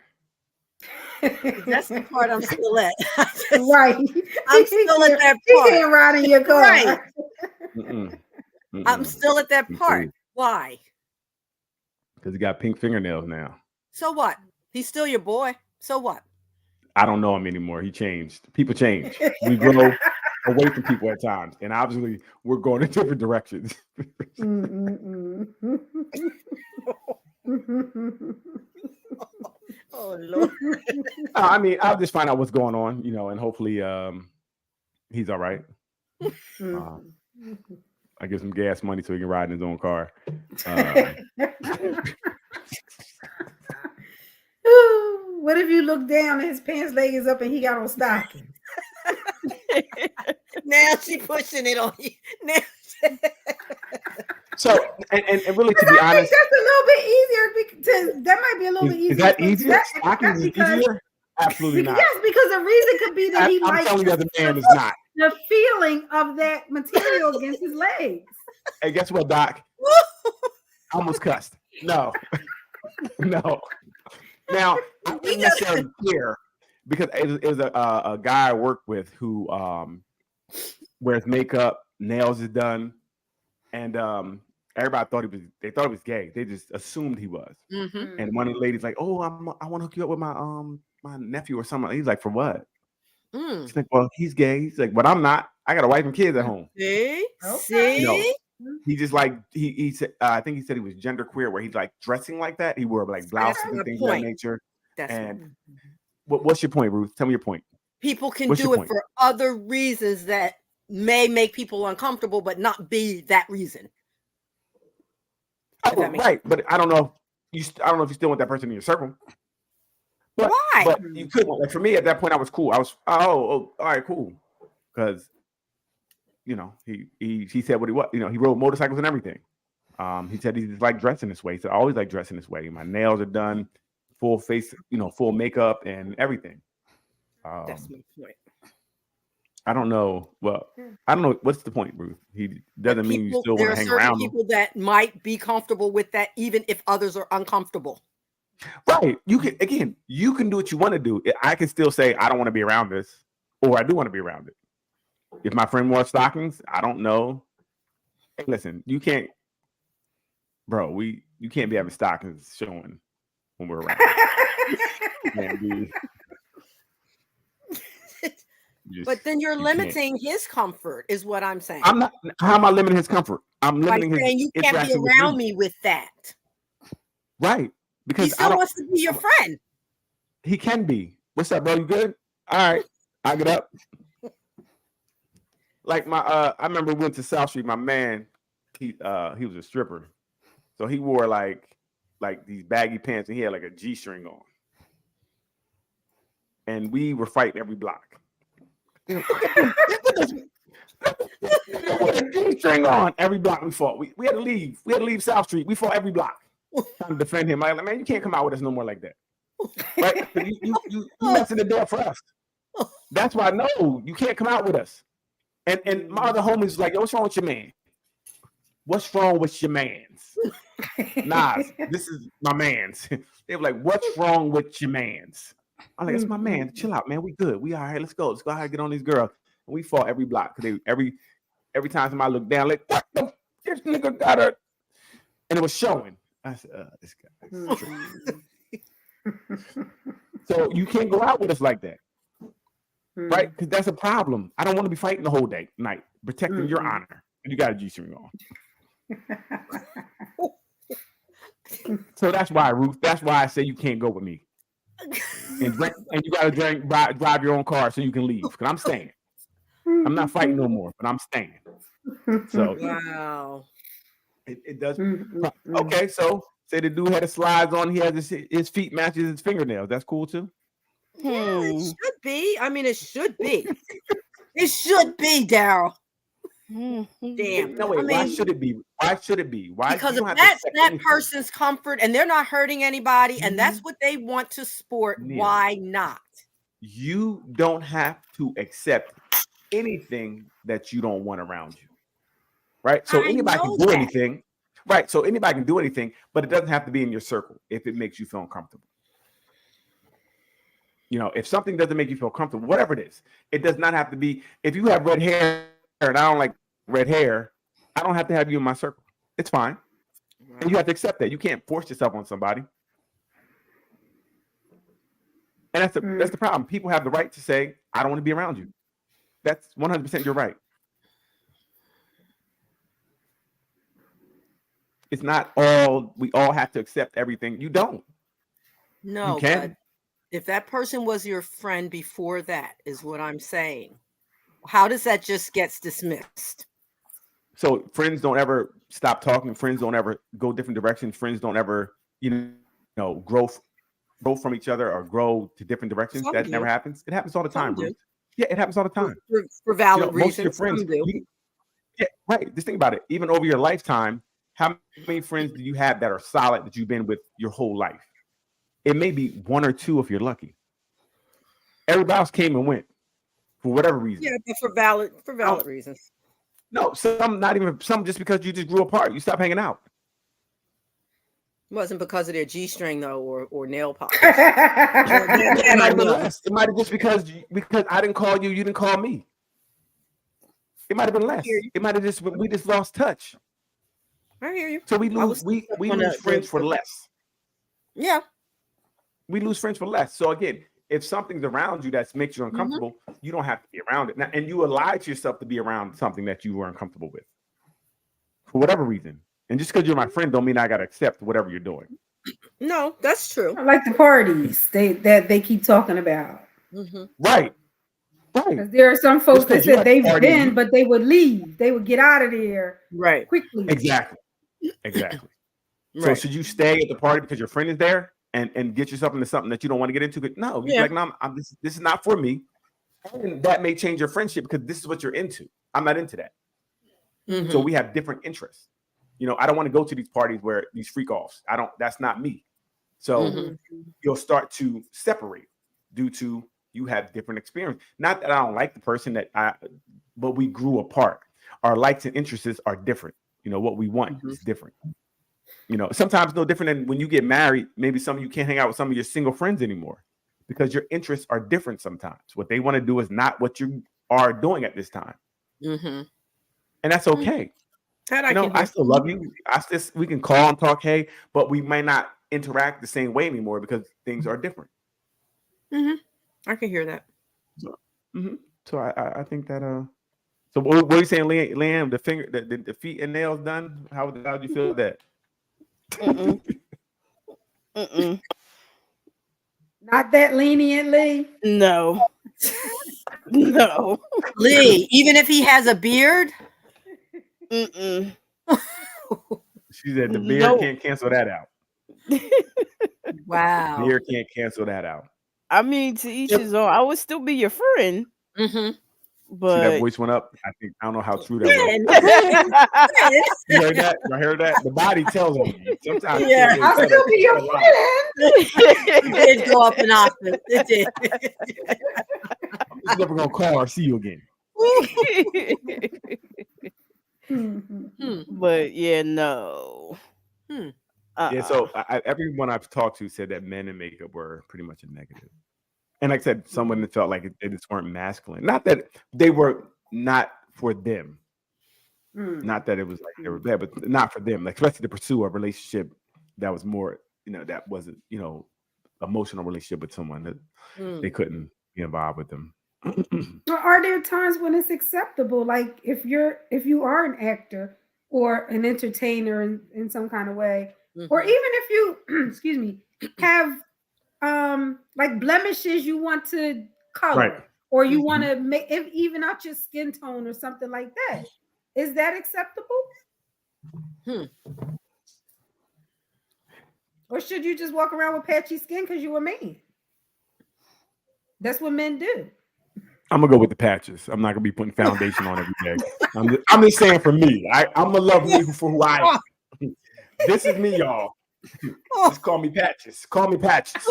That's the part I'm still at. Right. I'm still at that part. He can't ride in your car. Right. I'm still at that part. Why? Because he got pink fingernails now. So what? He's still your boy. So what? I don't know him anymore. He changed. People change. We grow away from people at times. And obviously we're going in different directions. Oh Lord. I mean, I'll just find out what's going on, and hopefully he's all right. I give him gas money so he can ride in his own car. What if you look down and his pants leg is up and he got on stockings? Now she pushing it on you. Now so and really, to be honest, that's a little bit easier. That might be a little bit easier. Is that easier? Stockings is easier? Absolutely not. Yes, because the reason could be that he I'm likes telling you, as a man, is not the feeling of that material against his legs. Hey, guess what, Doc? I almost cussed. No, no. Now I didn't necessarily care because it was a guy I worked with who wears makeup, nails is done, and everybody thought they thought he was gay. They just assumed he was. And one of the ladies like, "Oh, I want to hook you up with my nephew or something." He's like, "For what?" She's like, "Well, he's gay." He's like, "But I'm not. I got a wife and kids at home." See? Okay. He just like he said. I think he said he was genderqueer, where he's like dressing like that. He wore like blouses and things of that nature. What's your point, Ruth? Tell me your point. People can do it for other reasons that may make people uncomfortable, but not be that reason. Right, but I don't know. I don't know if you still want that person in your circle. But, why? But you could. Like for me, at that point, I was cool. I was all right, cool, because he said what he was. He rode motorcycles and everything. He said he just liked dressing this way. So I always like dressing this way. My nails are done, full face, full makeup and everything. That's my point. I don't know. Well, I don't know. What's the point, Ruth? He doesn't mean you still want to hang around. There are certain people that might be comfortable with that, even if others are uncomfortable. Right. You can do what you want to do. I can still say I don't want to be around this, or I do want to be around it. If my friend wore stockings, I don't know. Hey, listen, you can't, bro. You can't be having stockings showing when we're around. But then you're limiting his comfort, is what I'm saying. I'm not. How am I limiting his comfort? I'm limiting his. Saying you can't be around me with that. Right. Because he still wants to be your friend. He can be. What's up, bro? You good? All right. I get up. Like I remember we went to South Street. My man, he was a stripper. So he wore like these baggy pants and he had like a G-string on. And we were fighting every block. G-string on every block we fought. We had to leave. We had to leave South Street. We fought every block. Trying to defend him. Like, man, you can't come out with us no more like that. Right? You messing it there for us. That's why no, you can't come out with us. And my other homies was like, yo, what's wrong with your man? What's wrong with your man's? Nas, this is my man's. They were like, what's wrong with your man's? I'm like, it's my man. Chill out, man. We good. We all right. Let's go. Let's go ahead and get on these girls. And we fought every block. Every time somebody looked down, like, what the? This nigga got her. And it was showing. I said, this guy. So you can't go out with us like that. Right? Because that's a problem. I don't want to be fighting the whole night, protecting your honor. And you got a G-string on. So that's why, Ruth. That's why I say you can't go with me. And you got to drive your own car so you can leave. Because I'm staying. I'm not fighting no more, but I'm staying. So wow. It does. Okay, so say the dude had the slides on. He has his feet matches his fingernails. That's cool too. Yeah, it should be. I mean, it should be. It should be, Daryl. Damn. No way. Why should it be? Why should it be? Why? Because if that's that person's comfort and they're not hurting anybody, and that's what they want to sport, why not? You don't have to accept anything that you don't want around you. Right? So anybody can do anything. Right. So anybody can do anything, but it doesn't have to be in your circle if it makes you feel uncomfortable. If something doesn't make you feel comfortable, whatever it is, it does not have to be. If you have red hair and I don't like red hair, I don't have to have you in my circle. It's fine. Wow. And you have to accept that. You can't force yourself on somebody. And that's the problem. People have the right to say, I don't want to be around you. That's 100% your right. It's not we all have to accept everything. You don't. No, you can. But if that person was your friend before that, is what I'm saying. How does that just gets dismissed? So friends don't ever stop talking. Friends don't ever go different directions. Friends don't ever, grow from each other or grow to different directions. Some that do. never happens. It happens all the time. Do. Yeah, it happens all the time. For valid reasons. Most of your friends do. Yeah, right. Just think about it. Even over your lifetime, how many friends do you have that are solid that you've been with your whole life? It may be one or two if you're lucky. Everybody else came and went for whatever reason. Yeah, but for valid reasons. No, some just because you just grew apart. You stopped hanging out. It wasn't because of their G-string though, or nail polish. It might have been less. It might have just because I didn't call you, you didn't call me. It might have been less. It might have just we just lost touch. I hear you. So we lose friends for less. Yeah. We lose friends for less. So again, if something's around you that makes you uncomfortable, you don't have to be around it. Now, and you lie to yourself to be around something that you were uncomfortable with for whatever reason. And just because you're my friend don't mean I got to accept whatever you're doing. No, that's true. I like the parties that they keep talking about. Right. There are some folks that said they've been, but they would leave. They would get out of there quickly. Exactly. Right. So should you stay at the party because your friend is there and get yourself into something that you don't want to get into? No, you're like, no, this is not for me. And that may change your friendship because this is what you're into. I'm not into that. So we have different interests. I don't want to go to these parties where these freak offs. That's not me. So you'll start to separate due to you have different experience. Not that I don't like the person but we grew apart. Our likes and interests are different. You know, what we want is different. You know, sometimes no different than when you get married. Maybe some of you can't hang out with some of your single friends anymore because your interests are different sometimes. What they want to do is not what you are doing at this time. And that's okay. I still love you. We can call and talk, hey, but we might not interact the same way anymore because things are different. I can hear that. So I think that So what are you saying, Liam? The feet and nails done? How do you feel that? Not that leniently. No. No. Lee, even if he has a beard. She said the beard can't cancel that out. Wow. Beard can't cancel that out. I mean, to each his own. I would still be your friend. But see, that voice went up. I don't know how true that was. You heard that? I heard that. The body tells on you. Sometimes I'll still be your friend. It did go up an octave. It did. I'm never gonna call or see you again. But yeah, no. Yeah, so everyone I've talked to said that men in makeup were pretty much a negative. And like I said, some women felt like they just weren't masculine. Not that they were not for them. Not that it was like they were bad, but not for them. Like especially to pursue a relationship that was more, that wasn't, emotional relationship with someone that they couldn't be involved with them. Are there times when it's acceptable? Like if you are an actor or an entertainer in some kind of way, or even if you, excuse me, have like blemishes you want to color, or you want to make even out your skin tone or something like that. Is that acceptable? Or should you just walk around with patchy skin because you a man? That's what men do. I'm gonna go with the patches. I'm not gonna be putting foundation on every day. I'm just saying for me. I'm gonna love me for who I am. This is me, y'all. Just call me Patches. Call me Patches.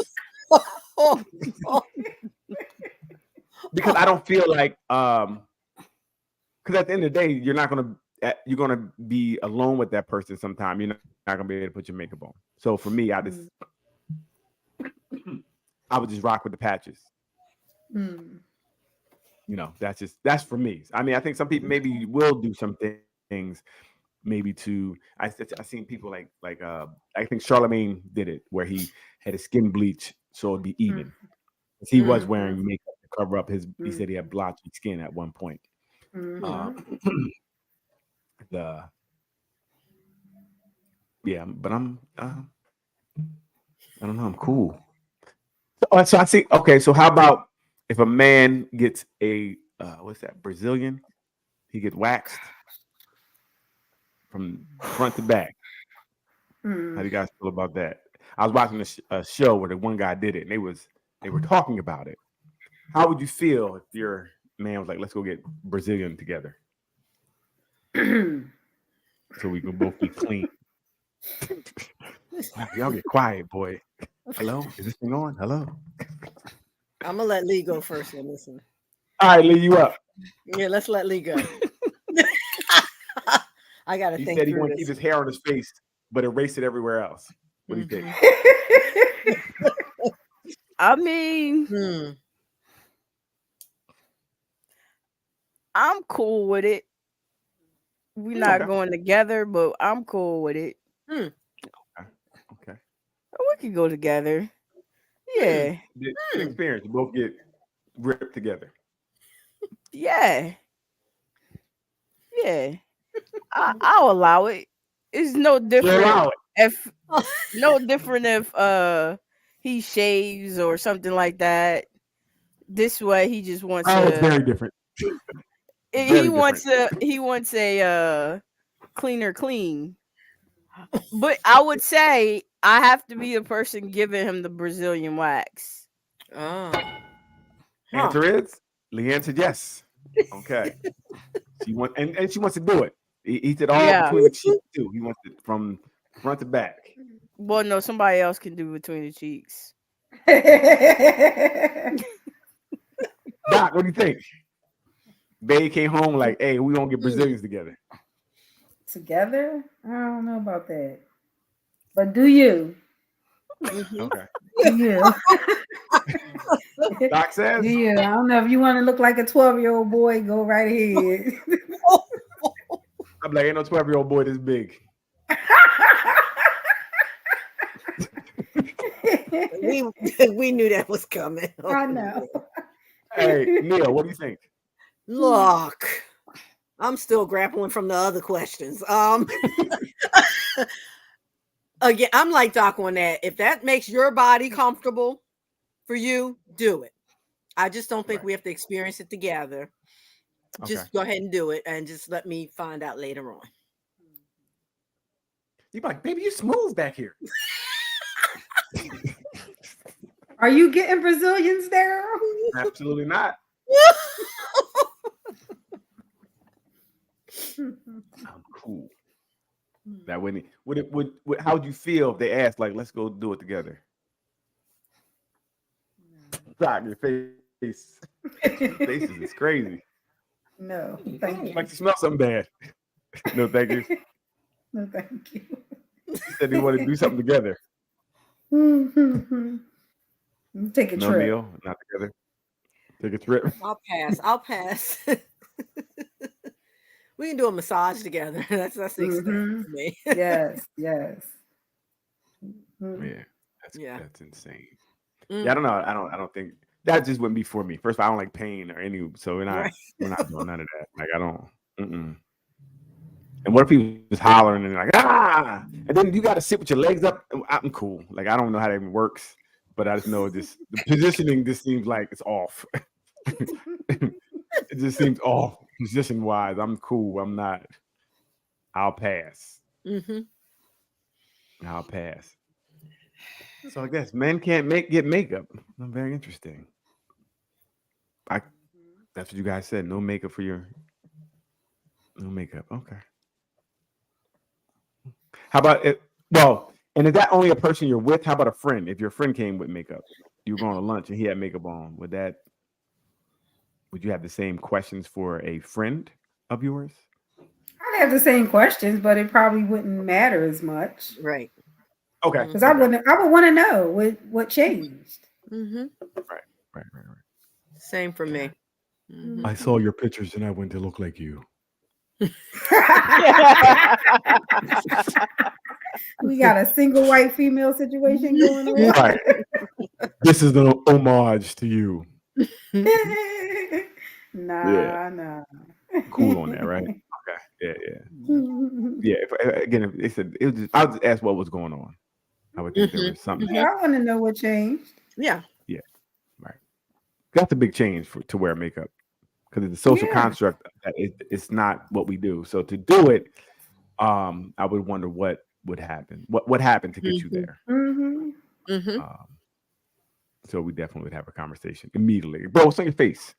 Because I don't feel like because at the end of the day, you're gonna be alone with that person sometime. You're not gonna be able to put your makeup on. So for me, I would just rock with the patches. That's for me. I mean, I think some people maybe will do some things maybe to I've seen people like I think Charlemagne did it where he had his skin bleach so it'd be even. He was wearing makeup to cover up his he said he had blotchy skin at one point. But I'm I don't know, I'm cool. So I see. Okay, so how about if a man gets a what's that, Brazilian? He gets waxed from front to back. How do you guys feel about that? I was watching a show where the one guy did it, and they were talking about it. How would you feel if your man was like, "Let's go get Brazilian together, so we can both be clean"? Y'all get quiet, boy. Hello, is this thing on? Hello. I'm gonna let Lee go first and listen. All right, Lee, you up? Yeah, let's let Lee go. I gotta think. He said he wanted to keep his hair on his face, but erase it everywhere else. What do you think? I mean, I'm cool with it. We're not going together, but I'm cool with it. Okay. We can go together. Yeah. Experience. Both get ripped together. Yeah. I'll allow it. It's no different if he shaves or something like that. This way he just wants to. It's very different. He wants a cleaner clean. But I would say I have to be the person giving him the Brazilian wax. Answer is Lee answered yes. Okay. She wants and she wants to do it. He said all between the cheeks too. He wants it from front to back. Well, no, somebody else can do between the cheeks. Doc, what do you think? Babe came home like, hey, we gonna get Brazilians together. Together? I don't know about that. But do you? Okay. Do you? Doc says. Do you? I don't know if you want to look like a 12-year-old boy. Go right ahead. I'm like, ain't no 12-year-old boy this big. we knew that was coming. I know. Hey, Neil, what do you think? Look, I'm still grappling from the other questions. Again, I'm like Doc on that. If that makes your body comfortable for you, do it. I just don't think we have to experience it together. Just go ahead and do it, and just let me find out later on. You're like, baby, you smooth back here. Are you getting Brazilians there? Absolutely not. I'm cool. That wouldn't. How would you feel if they asked, like, let's go do it together? Doc, your face. Faces is crazy. No, thank you. Like you smell something bad. No, thank you. No, thank you. He said they want to do something together. Take a no trip. meal, not together. Take a trip. I'll pass. We can do a massage together. That's the extent for me. Yes. Yeah, that's insane. Yeah, I don't know. I don't think that just wouldn't be for me. First of all, I don't like pain or any, so we're not doing none of that. Like I don't. And what if people just hollering and like ah, and then you got to sit with your legs up? I'm cool. Like I don't know how that even works, but I just know this. The positioning just seems like it's off. It just seems off position wise. I'm cool. I'm not. I'll pass. I'll pass. So I guess men can't get makeup. Very interesting. That's what you guys said. No makeup for your. No makeup. Okay. How about it? Well, and is that only a person you're with? How about a friend? If your friend came with makeup, you were going to lunch and he had makeup on, would you have the same questions for a friend of yours? I'd have the same questions, but it probably wouldn't matter as much. Right. Okay. Because I would want to know what changed. Right. Same for me. I saw your pictures and I went to look like you. We got a single white female situation going on. Right. This is an homage to you. Nah. Cool on that, right? Okay. Yeah. If they said I'll just ask what was going on. I would think there was something. Yeah, I want to know what changed. Yeah. Right. That's a big change to wear makeup because it's a social construct that it's not what we do. So to do it, I would wonder what would happen. What happened to get you there? So we definitely would have a conversation immediately. Bro, what's on your face?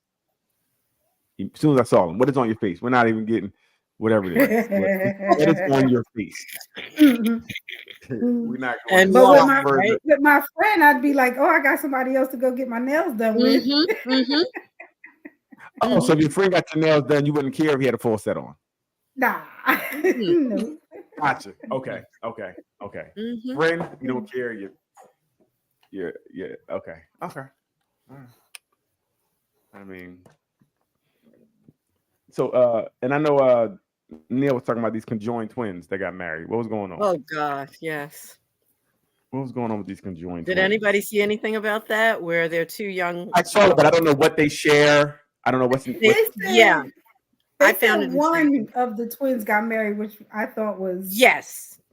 As soon as I saw him, what is on your face? We're not even getting whatever it is. What is on your face? We're not going. With my friend, I'd be like, "Oh, I got somebody else to go get my nails done with." Oh, so if your friend got your nails done, you wouldn't care if he had a full set on? Nah. No. Gotcha. Okay. Friend, you don't care. Yeah. Okay. All right. I mean, so and I know Neil was talking about these conjoined twins that got married. What was going on? Oh gosh, yes. What was going on with these conjoined twins? Did anybody see anything about that where they're too young? I saw it, but I don't know what they share. I don't know what's yeah. I found one of the twins got married, which I thought was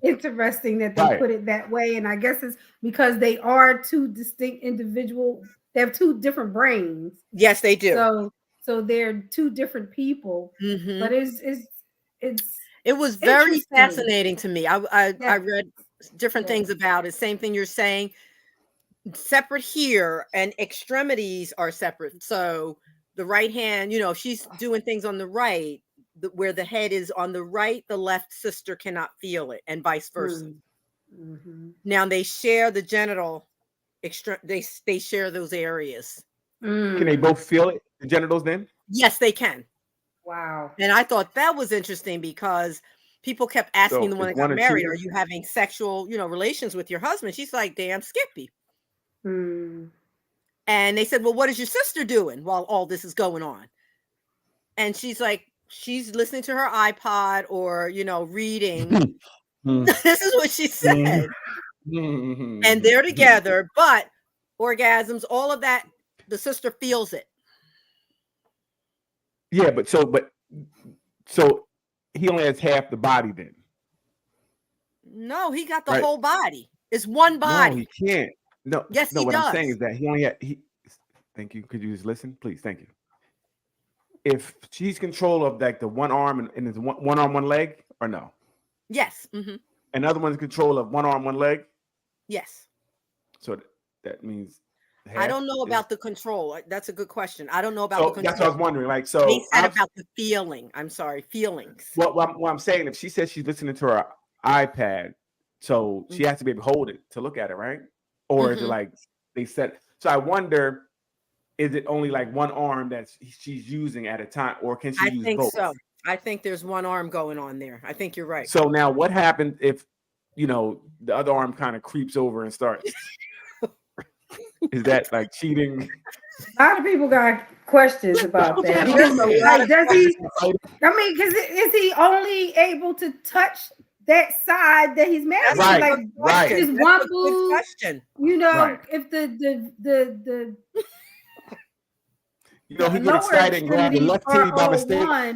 interesting that they put it that way. And I guess it's because they are two distinct individuals. They have two different brains. Yes, they do. So they're two different people. But it was very fascinating to me. I read different things about it. Same thing you're saying. Separate here, and extremities are separate. So the right hand, if she's doing things on the right, where the head is on the right, the left sister cannot feel it, and vice versa. Now they share the genital. They share those areas. Can they both feel it? The genitals then? Yes, they can. Wow. And I thought that was interesting because people kept asking the one that got married, "Are you having sexual, relations with your husband?" She's like, "Damn, Skippy." And they said, "Well, what is your sister doing while all this is going on?" And she's like, she's listening to her iPod or, reading. This is what she said. And they're together, but orgasms, all of that, the sister feels it. Yeah, but he only has half the body then. No, he got the whole body. It's one body. No, he can't. No, yes, no. He What does. I'm saying is that he only had. Thank you. Could you just listen, please? Thank you. If she's control of like the one arm and it's one arm, one leg, or no? Yes. Another one's control of one arm, one leg. Yes. So that means. I don't know about the control. That's a good question. I don't know about the control. That's what I was wondering. Like, so they said about the feeling. I'm sorry, feelings. What I'm saying, if she says she's listening to her iPad, so she has to be able to hold it to look at it, right? Or is it like they said? So I wonder, is it only like one arm that she's using at a time, or can she use both? I think so. I think there's one arm going on there. I think you're right. So now, what happens if the other arm kind of creeps over and starts? Is that like cheating? A lot of people got questions about that. Does he? I mean, because is he only able to touch that side that he's married? Right. Is one boob? Question. If the he get excited and grab the left titty by mistake.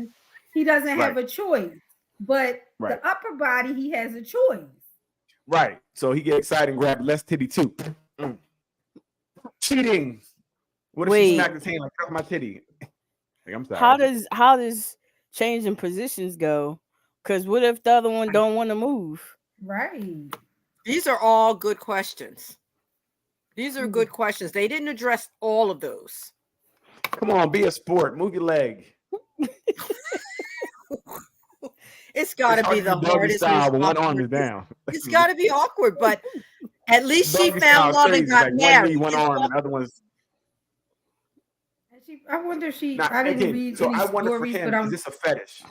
He doesn't have a choice, but the upper body he has a choice. Right. So he get excited and grab the left titty too. Cheating. What if she smacked his hand like cut my titty? Like, I'm sorry. How does changing positions go? Because what if the other one don't want to move? Right. These are all good questions. These are good questions. They didn't address all of those. Come on, be a sport. Move your leg. It's got to be the hardest. Style, but one arm is down. It's got to be awkward, but at least she found love and got married. One arm, and the other one's. I wonder if she. I didn't read. So I wonder for him, is this a fetish?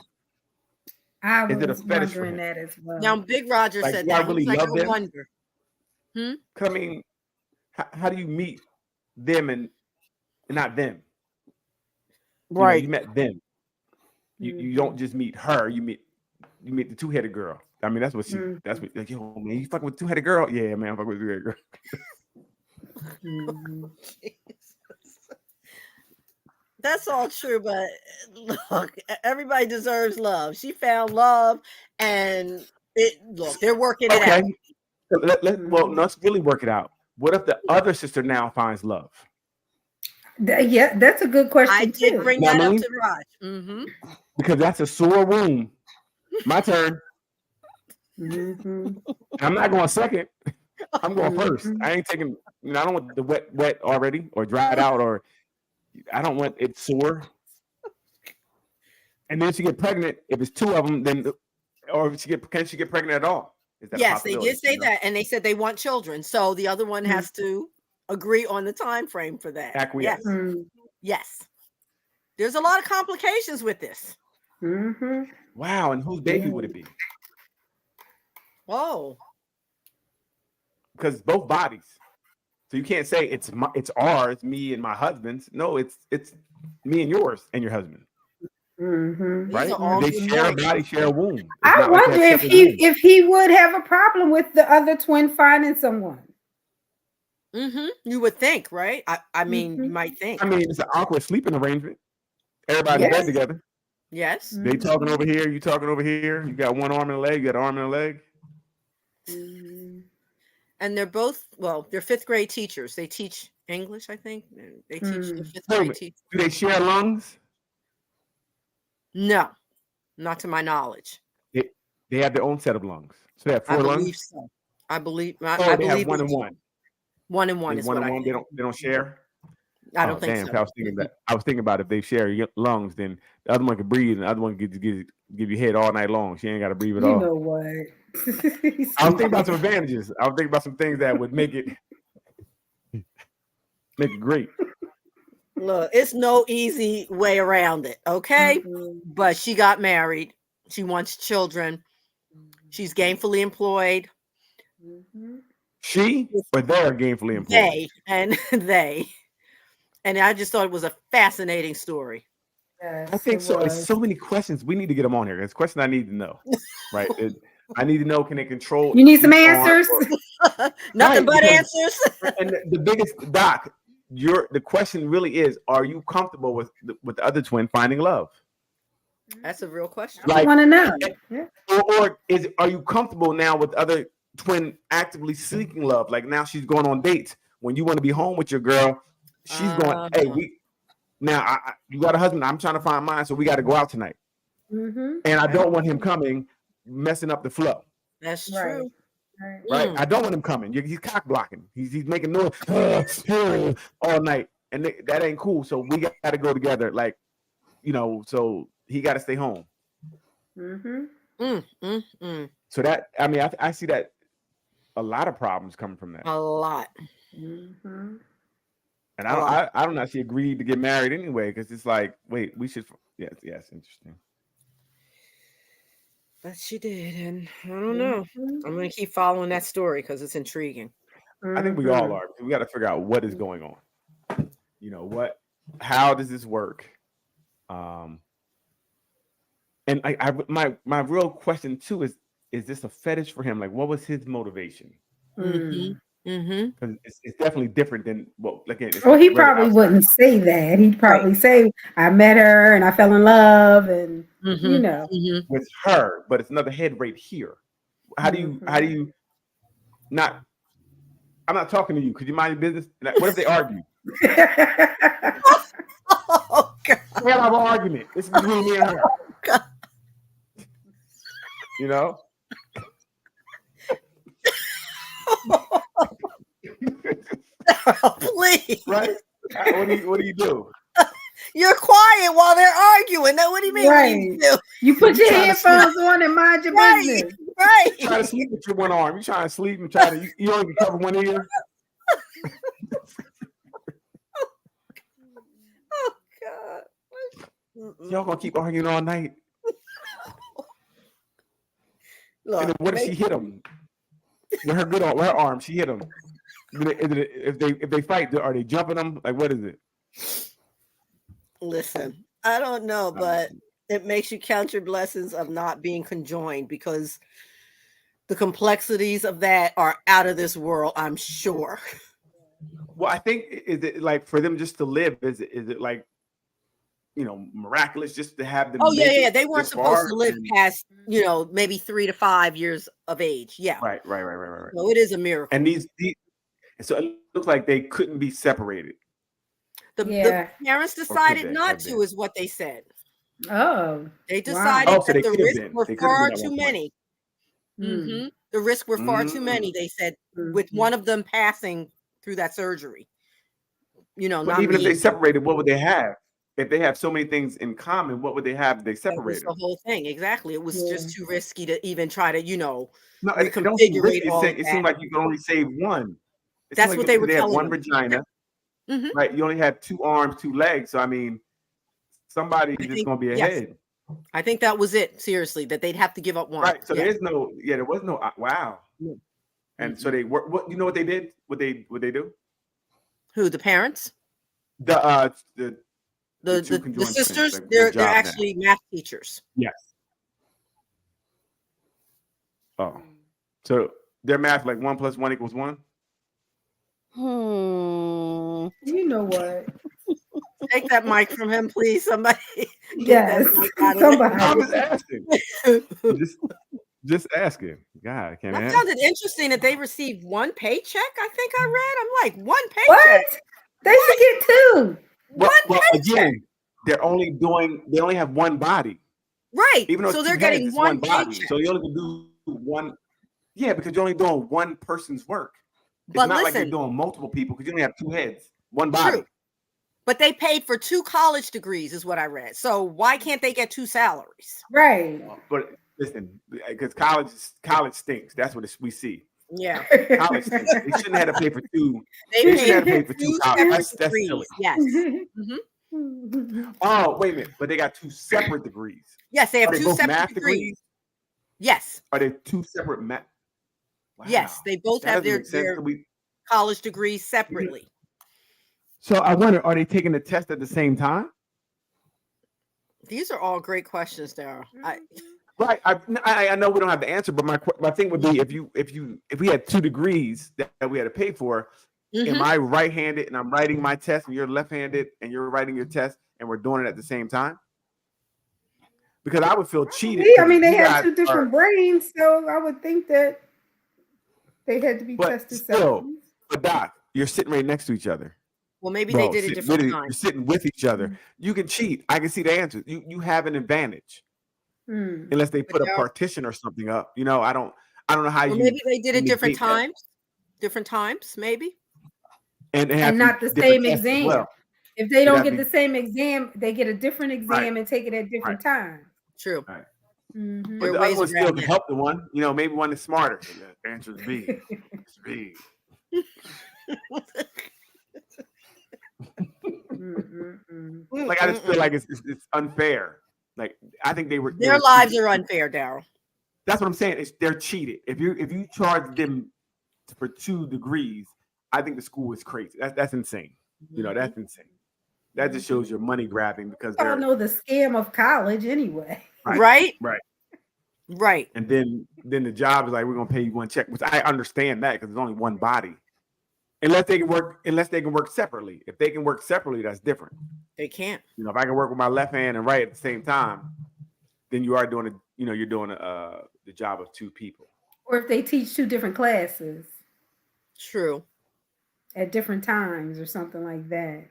I was wondering that as well. Now, Big Roger said that. I really love them. Wonder. I mean, how do you meet them and not them? Right. You met them. You don't just meet her. You meet the two-headed girl. I mean, that's what like, yo, man, you fucking with two-headed girl? Yeah, man, I'm fucking with two-headed girl. That's all true, but look, everybody deserves love. She found love, and they're working it out. Well, let's really work it out. What if the other sister now finds love? Yeah, that's a good question. I did bring that up to Raj. Because that's a sore wound. My turn. I'm not going second. I'm going first. I ain't taking. I don't want the wet already or dried out, or I don't want it sore. And then she get pregnant. If it's two of them, then or can she get pregnant at all? Yes, they did say that, and they said they want children. So the other one has to agree on the time frame for that. Acquiesce. Yes. There's a lot of complications with this. Wow, and whose baby would it be? Oh. Because both bodies. So you can't say it's ours, me and my husband's. No, it's me and yours and your husband. Right? They share a body, share a womb. I wonder if he would have a problem with the other twin finding someone. You would think, right? I mean, you might think. I mean, it's an awkward sleeping arrangement. Everybody in bed together. Yes. They talking over here, you talking over here. You got one arm and a leg, you got an arm and a leg. And they're both, they're fifth grade teachers. They teach English, I think. They teach the fifth grade teachers. Do they share lungs? No, not to my knowledge. They have their own set of lungs. So they have four lungs? So. I believe they have one and one. One and one is what I think. They don't share? I don't think so. I was thinking about if they share lungs, then the other one can breathe and the other one gets give you head all night long. She ain't got to breathe at You all. know what? I was thinking about some advantages. I was thinking about some things that would make it great. Look, it's no easy way around it, okay? Mhm. But she got married. She wants children. She's gainfully employed. Mhm. She or they're gainfully employed. They and they. And I just thought it was a fascinating story. Yes, I think it so. It's was. so many questions. We need to get them on here. It's a question I need to know. Right? I need to know, can they control? You need some each arm answers? Nothing Right, but because- answers. And the biggest, Doc, the question really is, are you comfortable with the other twin finding love? That's a real question. I Like, want to know. Yeah. or are you comfortable now with other twin actively seeking love? Like now she's going on dates. When you want to be home with your girl, she's going, hey, you got a husband. I'm trying to find mine, so we got to go out tonight. Mhm. And I don't want him coming, messing up the flow. That's Right. true. Right. Right? I don't want him coming. He's cock blocking. He's making noise all night, and that ain't cool. So we got to go together. Like, so he got to stay home. Mhm. So that, I mean, I see that a lot of problems coming from that. A lot. Mhm. And I don't actually agree to get married anyway, because it's like, wait, we should. Yes, interesting. But she did, and I don't know. Mhm. I'm going to keep following that story because it's intriguing. I think we all are. We got to figure out what is going on. How does this work? And my real question too is this a fetish for him? Like, what was his motivation? Mhm. Mm-hmm. Because it's definitely different than again. Well, he probably wouldn't say that. He'd probably say, "I met her and I fell in love," and you know, with her, but it's another head right here. How do you not? I'm not talking to you. Could you mind your business? What if they argue? Oh God! We have an argument. This is between me and her. You know. Please. Right? What do you do? You're quiet while they're arguing. Now, what do you mean? Right. What do you do? You put your trying to headphones on and mind your Right. business. Right. You try to sleep with your one arm. You trying to sleep and try to you only cover one ear. Oh God. Y'all gonna keep arguing all night. Look, And then what if she hit him with her arm? She hit him. If they fight, are they jumping them? Like, what is it? listen, I don't know, but it makes you count your blessings of not being conjoined, because the complexities of that are out of this world, I'm sure. Well, I think, is it like for them just to live? Is it like, miraculous just to have them? Oh make yeah. it They weren't this supposed far? to live past, maybe 3 to 5 years of age. Yeah. Right. So it is a miracle. And these so it looks like they couldn't be separated. The parents decided not to, is what they said. Oh, They decided Oh, so that they the could have risks been. were They could have far been at too one point. many. Mhm. The risks were far too many, they said, with one of them passing through that surgery. But not even if me. they separated, what would they have? If they have so many things in common, what would they have if they That was separated? the whole thing. Exactly. It was just too risky to even try to, No, it don't reconfigure seem risky. all It that. seemed like you can only save one. That's what they were They had telling one them. vagina, Mhm. right? You only had 2 arms, 2 legs. So I mean, somebody's just gonna be ahead. I think that was it. Seriously, that they'd have to give up one. Right. So Yeah. there was no wow. And so they were what you know what they did? What they do? Who, the parents? The The two conjoined sisters, twins, they're job now. actually math teachers. Yes. Oh. So their math like 1 + 1 = 1? You know what? Take that mic from him, please. Somebody. Yes, I'm somebody. just asking. just asking. God, I can't That ask. sounded interesting that they received 1 paycheck. I think I read. I'm like, 1 paycheck. What? They should get 2. Well, paycheck. again, they only have one body. Right. Even though So it's they're two getting heads, it's one body. paycheck. So you only can do one. Yeah, because you're only doing one person's work. It's But not like listen, you're doing multiple people because you only have 2 heads, one body. But they paid for 2 college degrees, is what I read. So why can't they get 2 salaries? Right. But listen, because college stinks. That's what we see. Yeah. College stinks. They shouldn't have to pay for 2. They They shouldn't have to paid pay for 2 2 college. separate That's degrees. silly. Yes. Oh, wait a minute. But they got 2 separate degrees. Yes, they have Are they 2 both separate math degrees. Yes. Are they 2 separate math? Wow. Yes, they both That have doesn't their make sense. college degrees separately. So I wonder, are they taking the test at the same time? These are all great questions, Daryl. Right. I know we don't have the answer, but my thing would be if we had 2 degrees that we had to pay for, am I right-handed and I'm writing my test and you're left-handed and you're writing your test and we're doing it at the same time? Because I would feel cheated. I mean, they have 2 different brains, so I would think that they had to be tested separately. But Doc, you're sitting right next to each other. Well, maybe they did it different times. You're sitting with each other. You can cheat. I can see the answers. You have an advantage. Unless they put a partition or something up. You know, I don't know how maybe they did it different times. Different times, maybe. And not the same exam. Well. If they don't get the same exam, they get a different exam and take it at different times. True. Right. But the other one still can help the one. You know, maybe one is smarter. The answer is B. It's B. Like I just feel like it's unfair. Like I think their lives are unfair, Daryl. That's what I'm saying. They're cheated. If you charge them for 2 degrees, I think the school is crazy. That's insane. You know, that's insane. That just shows you're money grabbing because I don't know the scam of college anyway. Right. And then the job is like, we're gonna pay you 1 check, which I understand that because there's only one body. Unless they can work separately. If they can work separately, that's different. They can't. You know, if I can work with my left hand and right at the same time, then you are doing you're doing the job of 2 people. Or if they teach 2 different classes. True. At different times or something like that.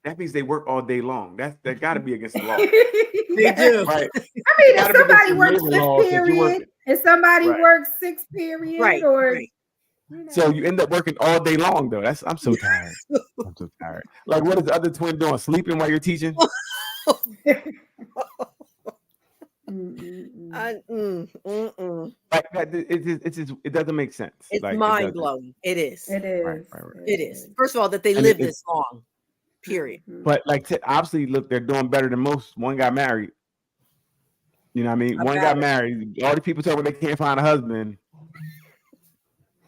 That means they work all day long. That got to be against the law. They do. Right. I mean, if somebody works 5th period and somebody works 6th period, So you end up working all day long, though. I'm so tired. I'm so tired. Like, what is the other twin doing? Sleeping while you're teaching? Like it doesn't make sense. It's like, mind blowing. It is. It is. Right. It is. First of all, that they live this long. Period. But like, obviously, look, they're doing better than most. One got married. You know what I mean? One got married. All the people talking about they can't find a husband.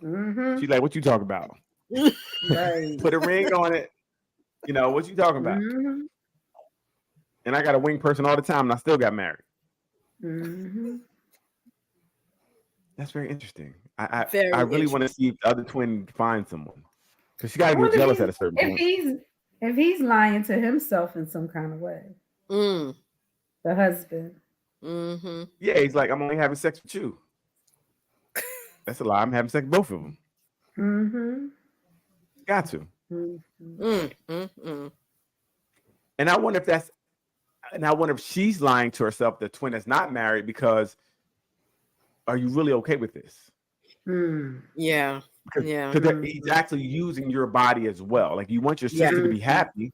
She's like, what you talking about? Put a ring on it. You know, what you talking about? And I got a wing person all the time and I still got married. That's very interesting. I really want to see if the other twin finds someone. Because she got to get jealous at a certain point. If he's lying to himself in some kind of way. The husband. Yeah, he's like, I'm only having sex with you. That's a lie. I'm having sex with both of them. Got to. And I wonder if she's lying to herself, the twin that's not married, because are you really okay with this? Yeah. Because he's actually using your body as well. Like you want your sister to be happy,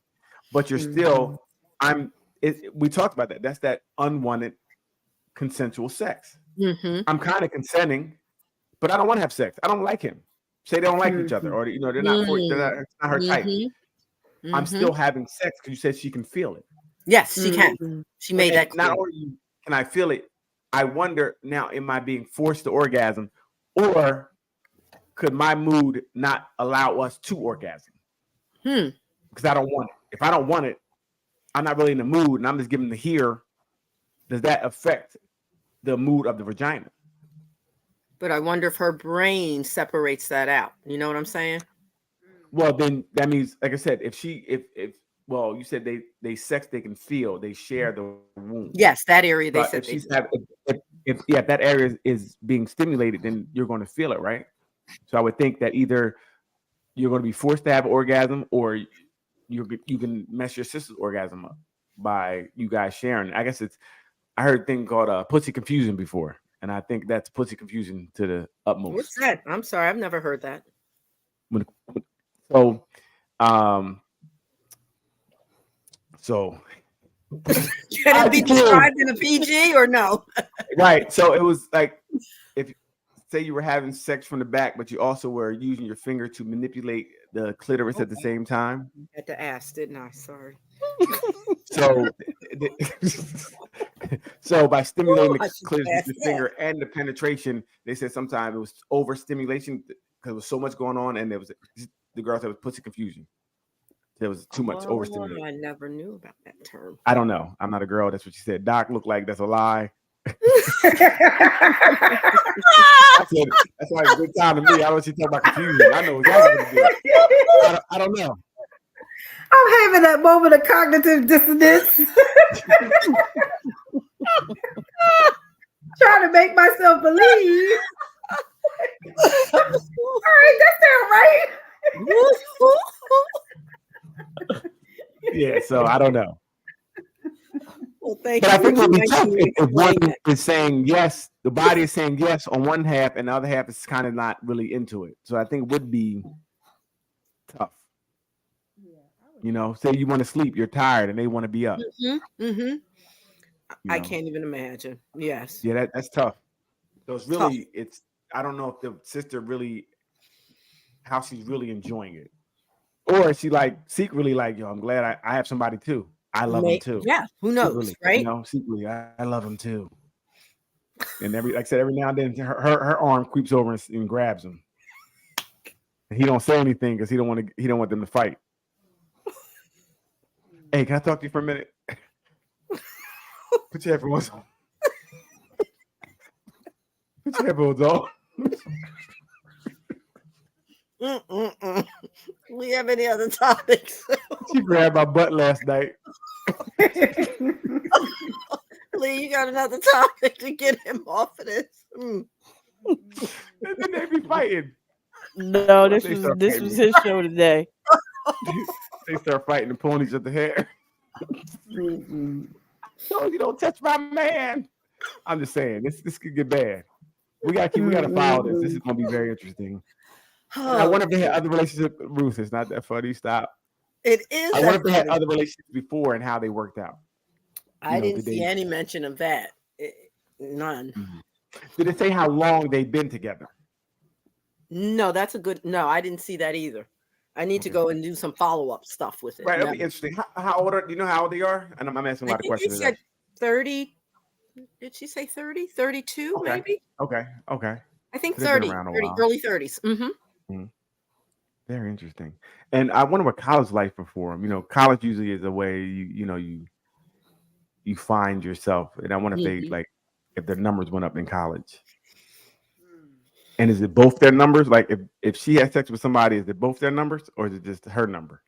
but you're still, we talked about that. That's that unwanted consensual sex. I'm kind of consenting, but I don't want to have sex. I don't like him. Say they don't like each other, or they're not. It's not her type. I'm still having sex because you said she can feel it. Yes, she can. She made that clear. Not only can I feel it, I wonder now: am I being forced to orgasm, or could my mood not allow us to orgasm? Because I don't want it. If I don't want it, I'm not really in the mood, and I'm just giving the here. Does that affect the mood of the vagina? But I wonder if her brain separates that out. You know what I'm saying? Well, then that means, like I said, if well, you said they sex, they can feel, they share the womb. Yes, that area they said. If that area is being stimulated, then you're going to feel it, right? So I would think that either you're going to be forced to have an orgasm, or you can mess your sister's orgasm up by you guys sharing. I guess I heard a thing called pussy confusion before, and I think that's pussy confusion to the utmost. What's that? I'm sorry, I've never heard that. So, So Can it be described in a PG or no? Right. So it was like if say you were having sex from the back, but you also were using your finger to manipulate the clitoris at the same time. Had to ask, didn't I? Sorry. So, so by stimulating the clitoris with the that. finger and the penetration, they said sometimes it was overstimulation because there was so much going on, and there was the girl said it was pussy confusion. There was too much overstimulation. I never knew about that term. I don't know. I'm not a girl. That's what she said. Doc looked like that's a lie. I said, that's why it's a good time to me. I don't know what she talking about confusion. I know exactly what it is. I don't know. I'm having that moment of cognitive dissonance. Trying to make myself believe. All right, that sounds right. Yeah, so I don't know. Well, thank but you. I think it'll be tough if one that. is saying yes, the body is saying yes on one half, and the other half is kind of not really into it. So I think it would be tough. You know, say you want to sleep, you're tired, and they want to be up. I can't even imagine. Yes. Yeah, that's tough. So it's really, I don't know if the sister really, how she's really enjoying it. Or is she like secretly like, yo, I'm glad I have somebody too. I love him too. Yeah, who knows, secretly, right? You know, secretly, I love him too. And like I said, every now and then her arm creeps over and grabs him. And he don't say anything because he don't want them to fight. Hey, can I talk to you for a minute? Put your headphones on. Put your headphones on. We have any other topics? She grabbed my butt last night. Lee, you got another topic to get him off of this. And then they be fighting. No, this was his show today. They start fighting and pulling each other hair. No, you don't touch my man. I'm just saying this could get bad. We gotta follow this. This is gonna be very interesting. I wonder if they had other relationships. Ruth, it's not that funny. Stop. It is. I wonder if they had other relationships before and how they worked out. I didn't see any mention of that. None. Mm-hmm. Did it say how long they've been together? No, that's a good. No, I didn't see that either. I need to go and do some follow-up stuff with it. Right, it'll be interesting. How old are? Do you know how old they are? And I'm asking a lot of questions. She said 30. Did she say 30? 32, okay. maybe? Okay. I think 30, early 30s. Mm-hmm. Very interesting. And I wonder what college life before them. You know, college usually is a way you find yourself. And I wonder if they like if their numbers went up in college. And is it both their numbers? Like if she has sex with somebody, is it both their numbers or is it just her number?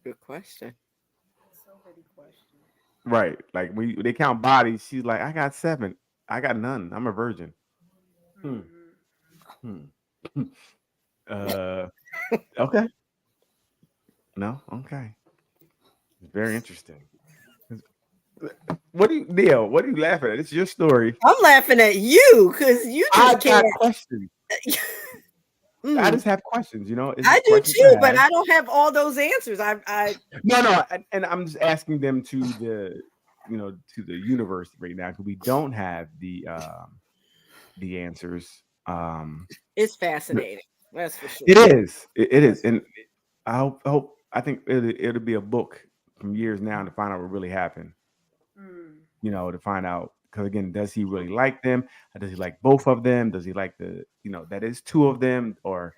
Good question. So many questions. Right. Like when they count bodies, she's like, I got 7. I got none. I'm a virgin. Okay. No, okay. Very interesting. What are you laughing at? It's your story. I'm laughing at you because you just can't. Questions. I just have questions, you know. I do too, but I don't have all those answers. No, and I'm just asking them to the universe right now because we don't have the answers. It's fascinating. That's for sure. It is. It is, and I hope. I think it'll be a book from years now to find out what really happened. You know, to find out because again, does he really like them? Or does he like both of them? Does he like that is 2 of them, or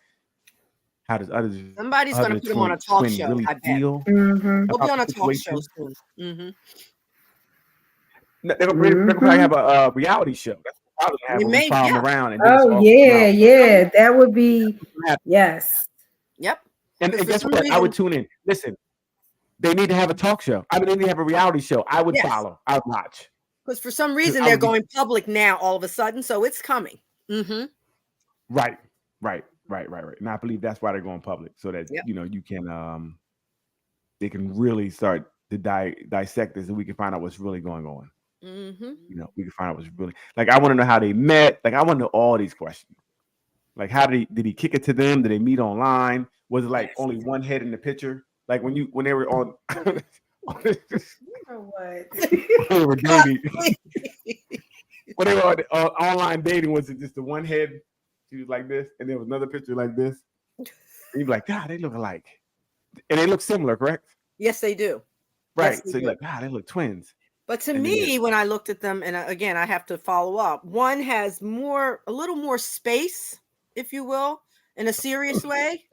how does others? Somebody's going to put him on a talk show. Really I bet. feel He'll be on a talk show soon. They're going to have a reality show. That's probably have him follow him around. And yeah, that would be yes. Yep. And guess what? I would tune in. Listen, they need to have a talk show. I mean, they need to have a reality show. I would follow. I would watch. Because for some reason they're going public now all of a sudden, so it's coming. Right. And I believe that's why they're going public, so that you can they can really start to dissect this, and we can find out what's really going on. You know, we can find out what's really like. I want to know how they met. Like, I want to know all these questions. Like, how did he kick it to them? Did they meet online? Was it like only one head in the picture? Like when they were on You know what? They were dating. When they were online dating, was it just the one head? She was like this, and there was another picture like this. And you'd be like, God, they look alike. And they look similar, correct? Yes, they do. Right. Yes, they So do. you're like, God, they look twins. But to And then me, when I looked at them, and again, I have to follow up, one has a little more space, if you will, in a serious way.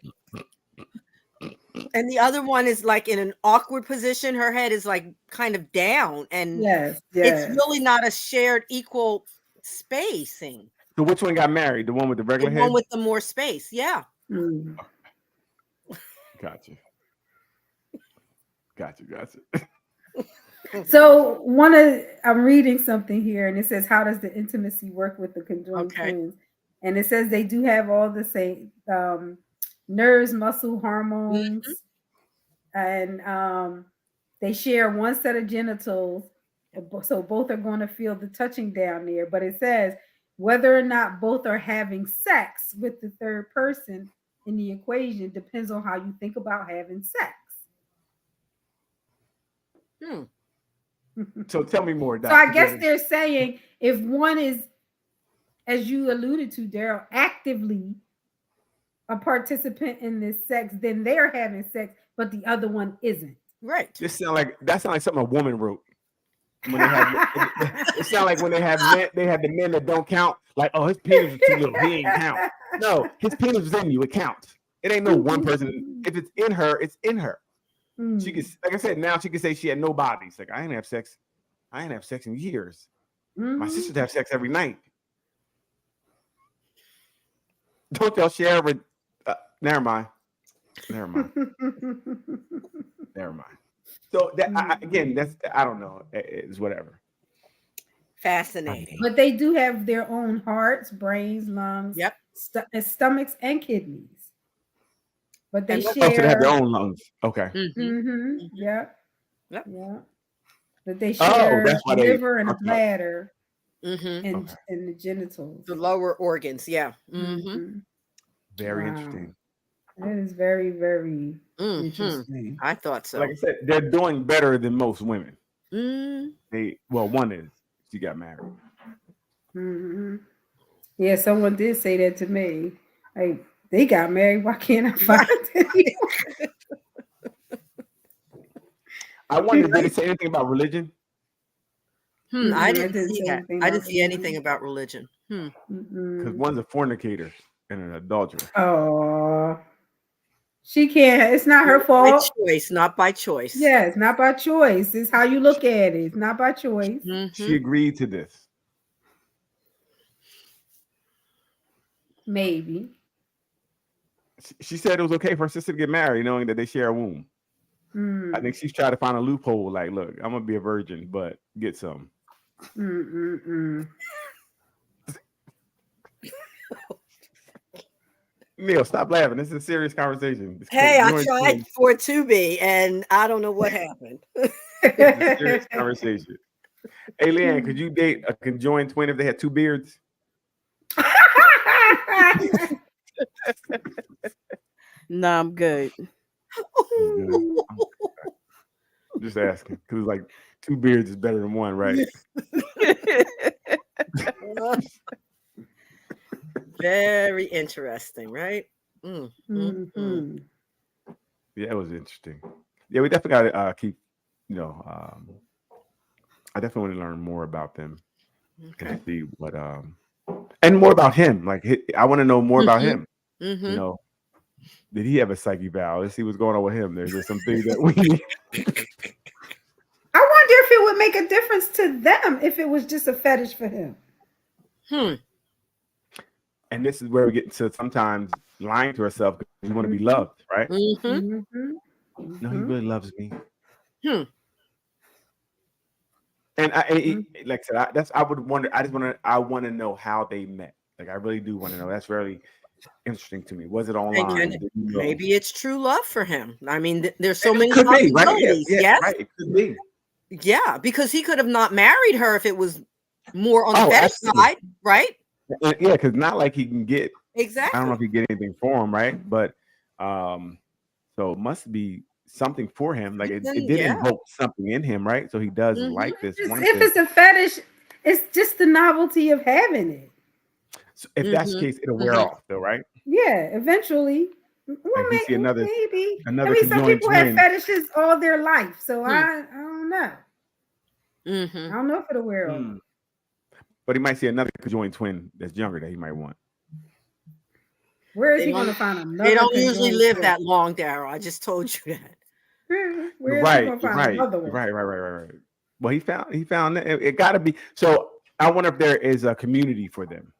And the other one is like in an awkward position. Her head is like kind of down, and Yes. it's really not a shared equal spacing. So which one got married? The one with the regular The head? one with the more space. Yeah. Mm. Gotcha. So I'm reading something here, and it says, "How does the intimacy work with the conjoined twins?" And it says they do have all the same nerves, muscle, hormones, and they share one set of genitals. So both are going to feel the touching down there. But it says whether or not both are having sex with the third person in the equation depends on how you think about having sex. So tell me more. So I guess they're saying if one is, as you alluded to, Daryl, actively a participant in this sex, then they're having sex, but the other one isn't. Right. That sounds like something a woman wrote. When they have, it sounds like when they have the men that don't count. Like, oh, his penis is too little. He ain't count. No, his penis is in you. It counts. It ain't no one person. If it's in her, it's in her. She can, like I said, now she can say she had no body. It's like, I ain't have sex. I ain't have sex in years. My sisters have sex every night. Don't y'all share with? Never mind. So that again, that's I don't know. It's whatever. Fascinating. But they do have their own hearts, brains, lungs, stomachs, and kidneys. But they share. So they have their own lungs. Okay. Yeah. But they share a liver and a bladder and the genitals. The lower organs. Yeah. Very interesting. That is very, very interesting. I thought so. Like I said, they're doing better than most women. One is. She got married. Yeah, someone did say that to me. Like, they got married. Why can't I find it? I wonder, did it say anything about religion? I didn't see that. I didn't see anything about religion. Because one's a fornicator and an adulterer. Oh, she can't. It's not her fault. By choice, not by choice. Yeah, it's not by choice. It's how you look at it. It's not by choice. She agreed to this. Maybe. She said it was okay for her sister to get married, knowing that they share a womb. I think she's trying to find a loophole. Like, look, I'm gonna be a virgin, but get some. Neil, stop laughing. This is a serious conversation. Hey, I tried for it to be, and I don't know what happened. It's a serious conversation. Hey, Leanne, could you date a conjoined twin if they had two beards? No, I'm good. I'm just asking because it's like two beards is better than one, right? Very interesting, right? Yeah, it was interesting. Yeah, we definitely got to keep, I definitely want to learn more about them and see what, and more about him. Like, I want to know more about him. Did he have a psyche valve? Let's see what's going on with him. There's just some things that we. I wonder if it would make a difference to them if it was just a fetish for him. And this is where we get to sometimes lying to ourselves because we want to be loved, right? No, he really loves me. And like I said, I would wonder. I want to know how they met. Like, I really do want to know. That's very interesting to me. Was it online? Maybe it's true love for him. I mean, there's so it many could be, possibilities. Right? Yes, right. It could be. Yeah, because he could have not married her if it was more on the fetish side, right? Yeah, because not like he can get exactly. I don't know if he get anything for him, right? But so it must be something for him. Like it did Yeah. invoke something in him, right? So he does like this. If it's a fetish, it's just the novelty of having it. So if that's the case, it'll wear off, though, right? Yeah, eventually. Well, see another maybe. another I mean, some conjoined people have twin. fetishes all their life, so I don't know. I don't know if it'll wear off. But he might see another conjoined twin that's younger that he might want. Where is he going to find another? They don't usually live that long, Daryl. I just told you that. Where is he going to find another one? Right. Well, he found that it got to be. So I wonder if there is a community for them.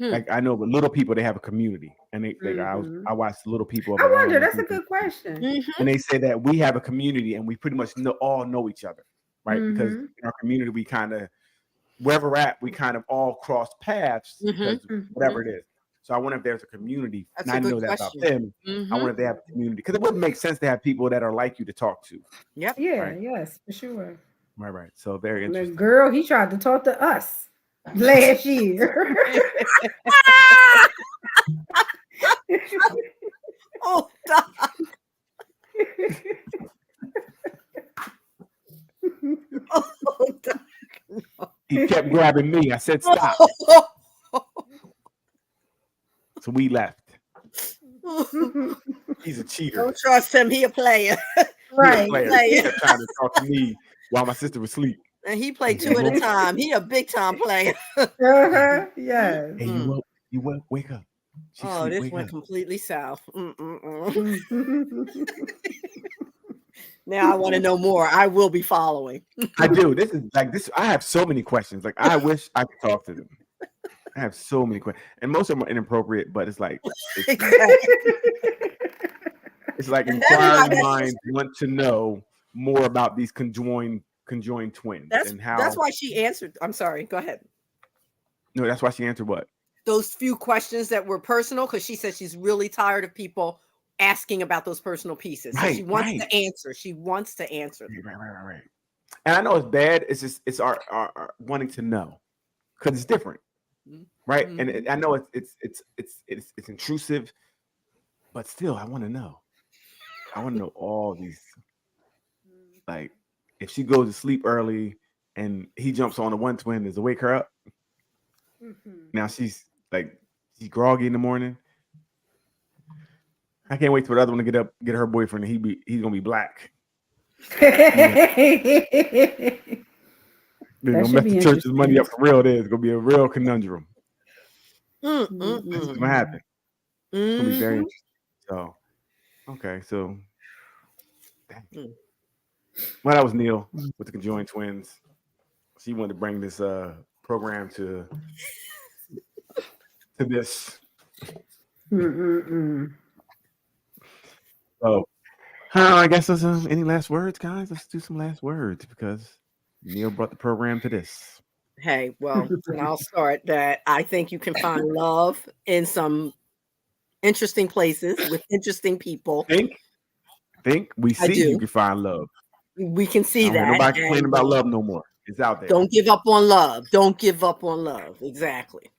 Like I know with little people, they have a community, and I watched Little People. I wonder. That's a good question. And they say that we have a community, and we pretty much all know each other, right? Because in our community, we kind of wherever we're at, we kind of all cross paths because whatever it is. So I wonder if there's a community. That's and I know question. that about them. I wonder if they have a community because it wouldn't make sense to have people that are like you to talk to. Yep. Yeah. Right? Yes, for sure. Right. So very interesting. The girl, he tried to talk to us last year. Oh, Doc. Oh, Doc. No. He kept grabbing me. I said, stop. So we left. He's a cheater. Don't trust him. He a player. Right. He kept trying to talk to me while my sister was asleep. And he played two at a time. He a big time player. Yeah. Hey, you woke, wake up. This went completely south. Now I want to know more. I will be following. I do. This is like this. I have so many questions. Like I wish I could talk to them. I have so many questions, and most of them are inappropriate. But it's like it's like inquiring minds want to know more about these conjoined twins and how. That's why she answered. I'm sorry. Go ahead. No, that's why she answered what? Those few questions that were personal, because she said she's really tired of people asking about those personal pieces. So she wants to answer. She wants to answer them. Right. And I know it's bad. It's just it's our wanting to know because it's different, right? And I know it's intrusive, but still, I want to know. I want to know all these. Like, if she goes to sleep early and he jumps on the one twin, does it wake her up? Now she's groggy in the morning. I can't wait for the other one to get her boyfriend, and he's gonna be black. They're gonna mess the church's money up for real. It's gonna be a real conundrum. That's what's gonna happen. It's gonna be very interesting. So, okay, so well, that was Neil with the conjoined twins. She wanted to bring this program to this. So, I guess there's any last words, guys? Let's do some last words because Neil brought the program to this. Hey, well, and I'll start that. I think you can find love in some interesting places with interesting people. Think we see you can find love. We can see that. Nobody complaining about love no more. It's out there. Don't give up on love. Don't give up on love. Exactly.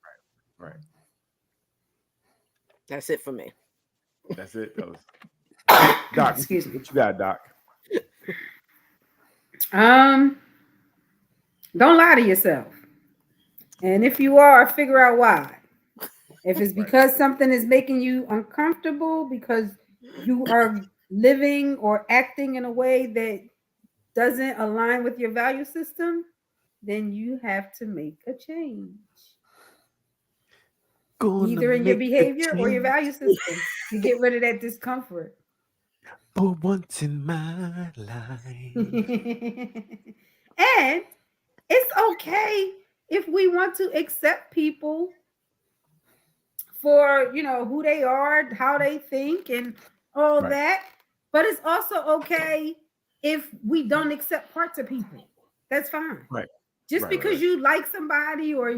Right. That's it for me. That's it. Doc, excuse me. What you got, Doc? Don't lie to yourself. And if you are, figure out why. If it's because something is making you uncomfortable, because you are living or acting in a way that doesn't align with your value system, then you have to make a change. Either in your behavior or your value system to get rid of that discomfort. For once in my life. And it's okay if we want to accept people for, who they are, how they think, and all that. But it's also okay if we don't accept parts of people. That's fine. Right. Just because you like somebody or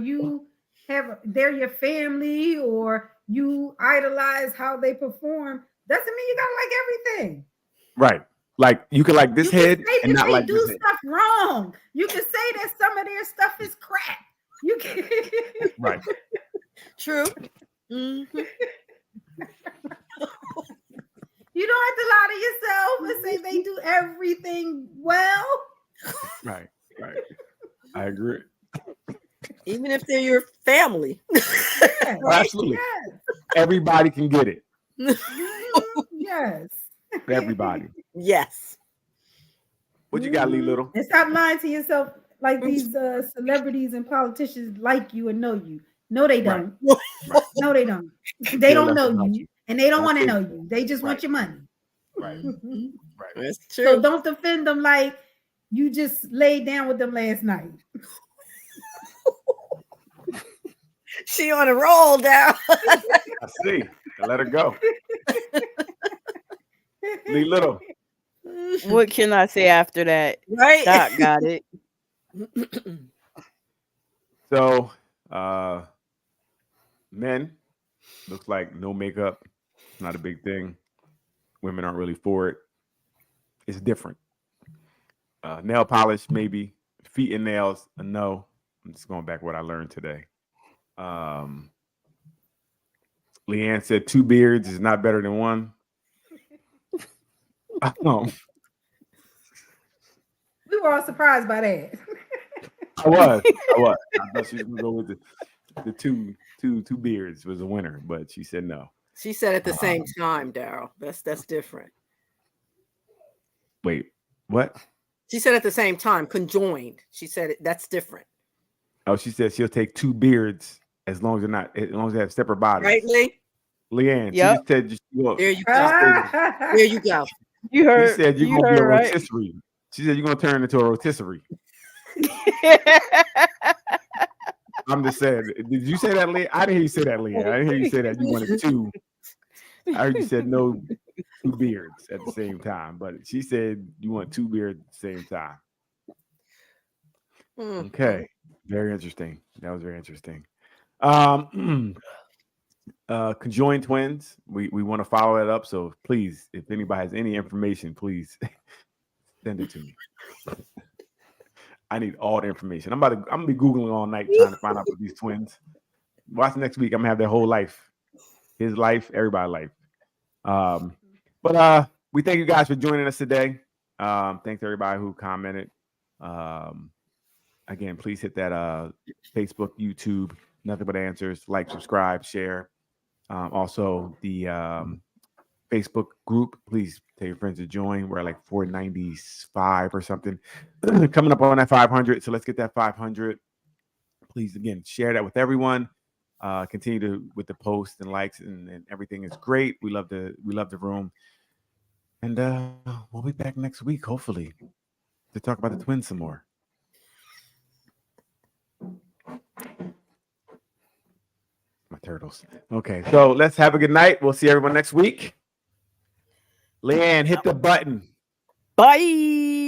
they're your family or you idolize how they perform doesn't mean you gotta like everything. Right. Like you can like this head and not like this head. Stuff wrong. You can say that some of their stuff is crap. You can. Right. True. You don't have to lie to yourself and I agree. Even if they're your family. Yes. Absolutely. Yes. Everybody can get it. Yes. Everybody. Yes. What you got, Lee Little? And stop lying to yourself like these celebrities and politicians like you and know you. No, they don't. Right. No, they don't. They don't know you, and they don't want to think know so. you. They just want Right. your money. Right. Right. That's true. So don't defend them like you just laid down with them last night. She on a roll now. I see. Let her go. Lee Little. What can I say after that? Right? Doc got it. So, men, looks like no makeup, not a big thing. Women aren't really for it. It's different. Nail polish, maybe. Feet and nails, a no. I'm just going back to what I learned today. Leanne said 2 beards is not better than 1. We were all surprised by that. I was. I thought she was gonna go with the two beards was a winner, but she said no. She said at the same time, Daryl. That's different. Wait, what? She said at the same time, conjoined. She said that's different. Oh, she said she'll take 2 beards as long as they have separate bodies. Right, Lee? Leanne, Yep. she just said look, There you go. There you go. You she heard. said you're you gonna be a heard, right? rotisserie. She said you're gonna turn into a rotisserie. I'm just saying. Did you say that, Leanne? I didn't hear you say that, Leanne. I didn't hear you say that you wanted 2. I heard you said no 2 beards at the same time, but she said you want 2 beards at the same time. Okay, very interesting. That was very interesting. Conjoined twins. We want to follow that up. So please, if anybody has any information, please send it to me. I need all the information. I'm gonna be Googling all night trying to find out about these twins. Watch next week. I'm gonna have their whole life, his life, everybody's life. But we thank you guys for joining us today. Thanks to everybody who commented. Again, please hit that Facebook, YouTube, Nothing But Answers. Like, subscribe, share. Also, the Facebook group, please tell your friends to join. We're at like 495 or something. Coming up on that 500. So let's get that 500. Please, again, share that with everyone. Continue with the posts and likes and everything is great. We love the room. And we'll be back next week, hopefully, to talk about the twins some more. My turtles. Okay, so let's have a good night. We'll see everyone next week. Leanne, hit the button. Bye.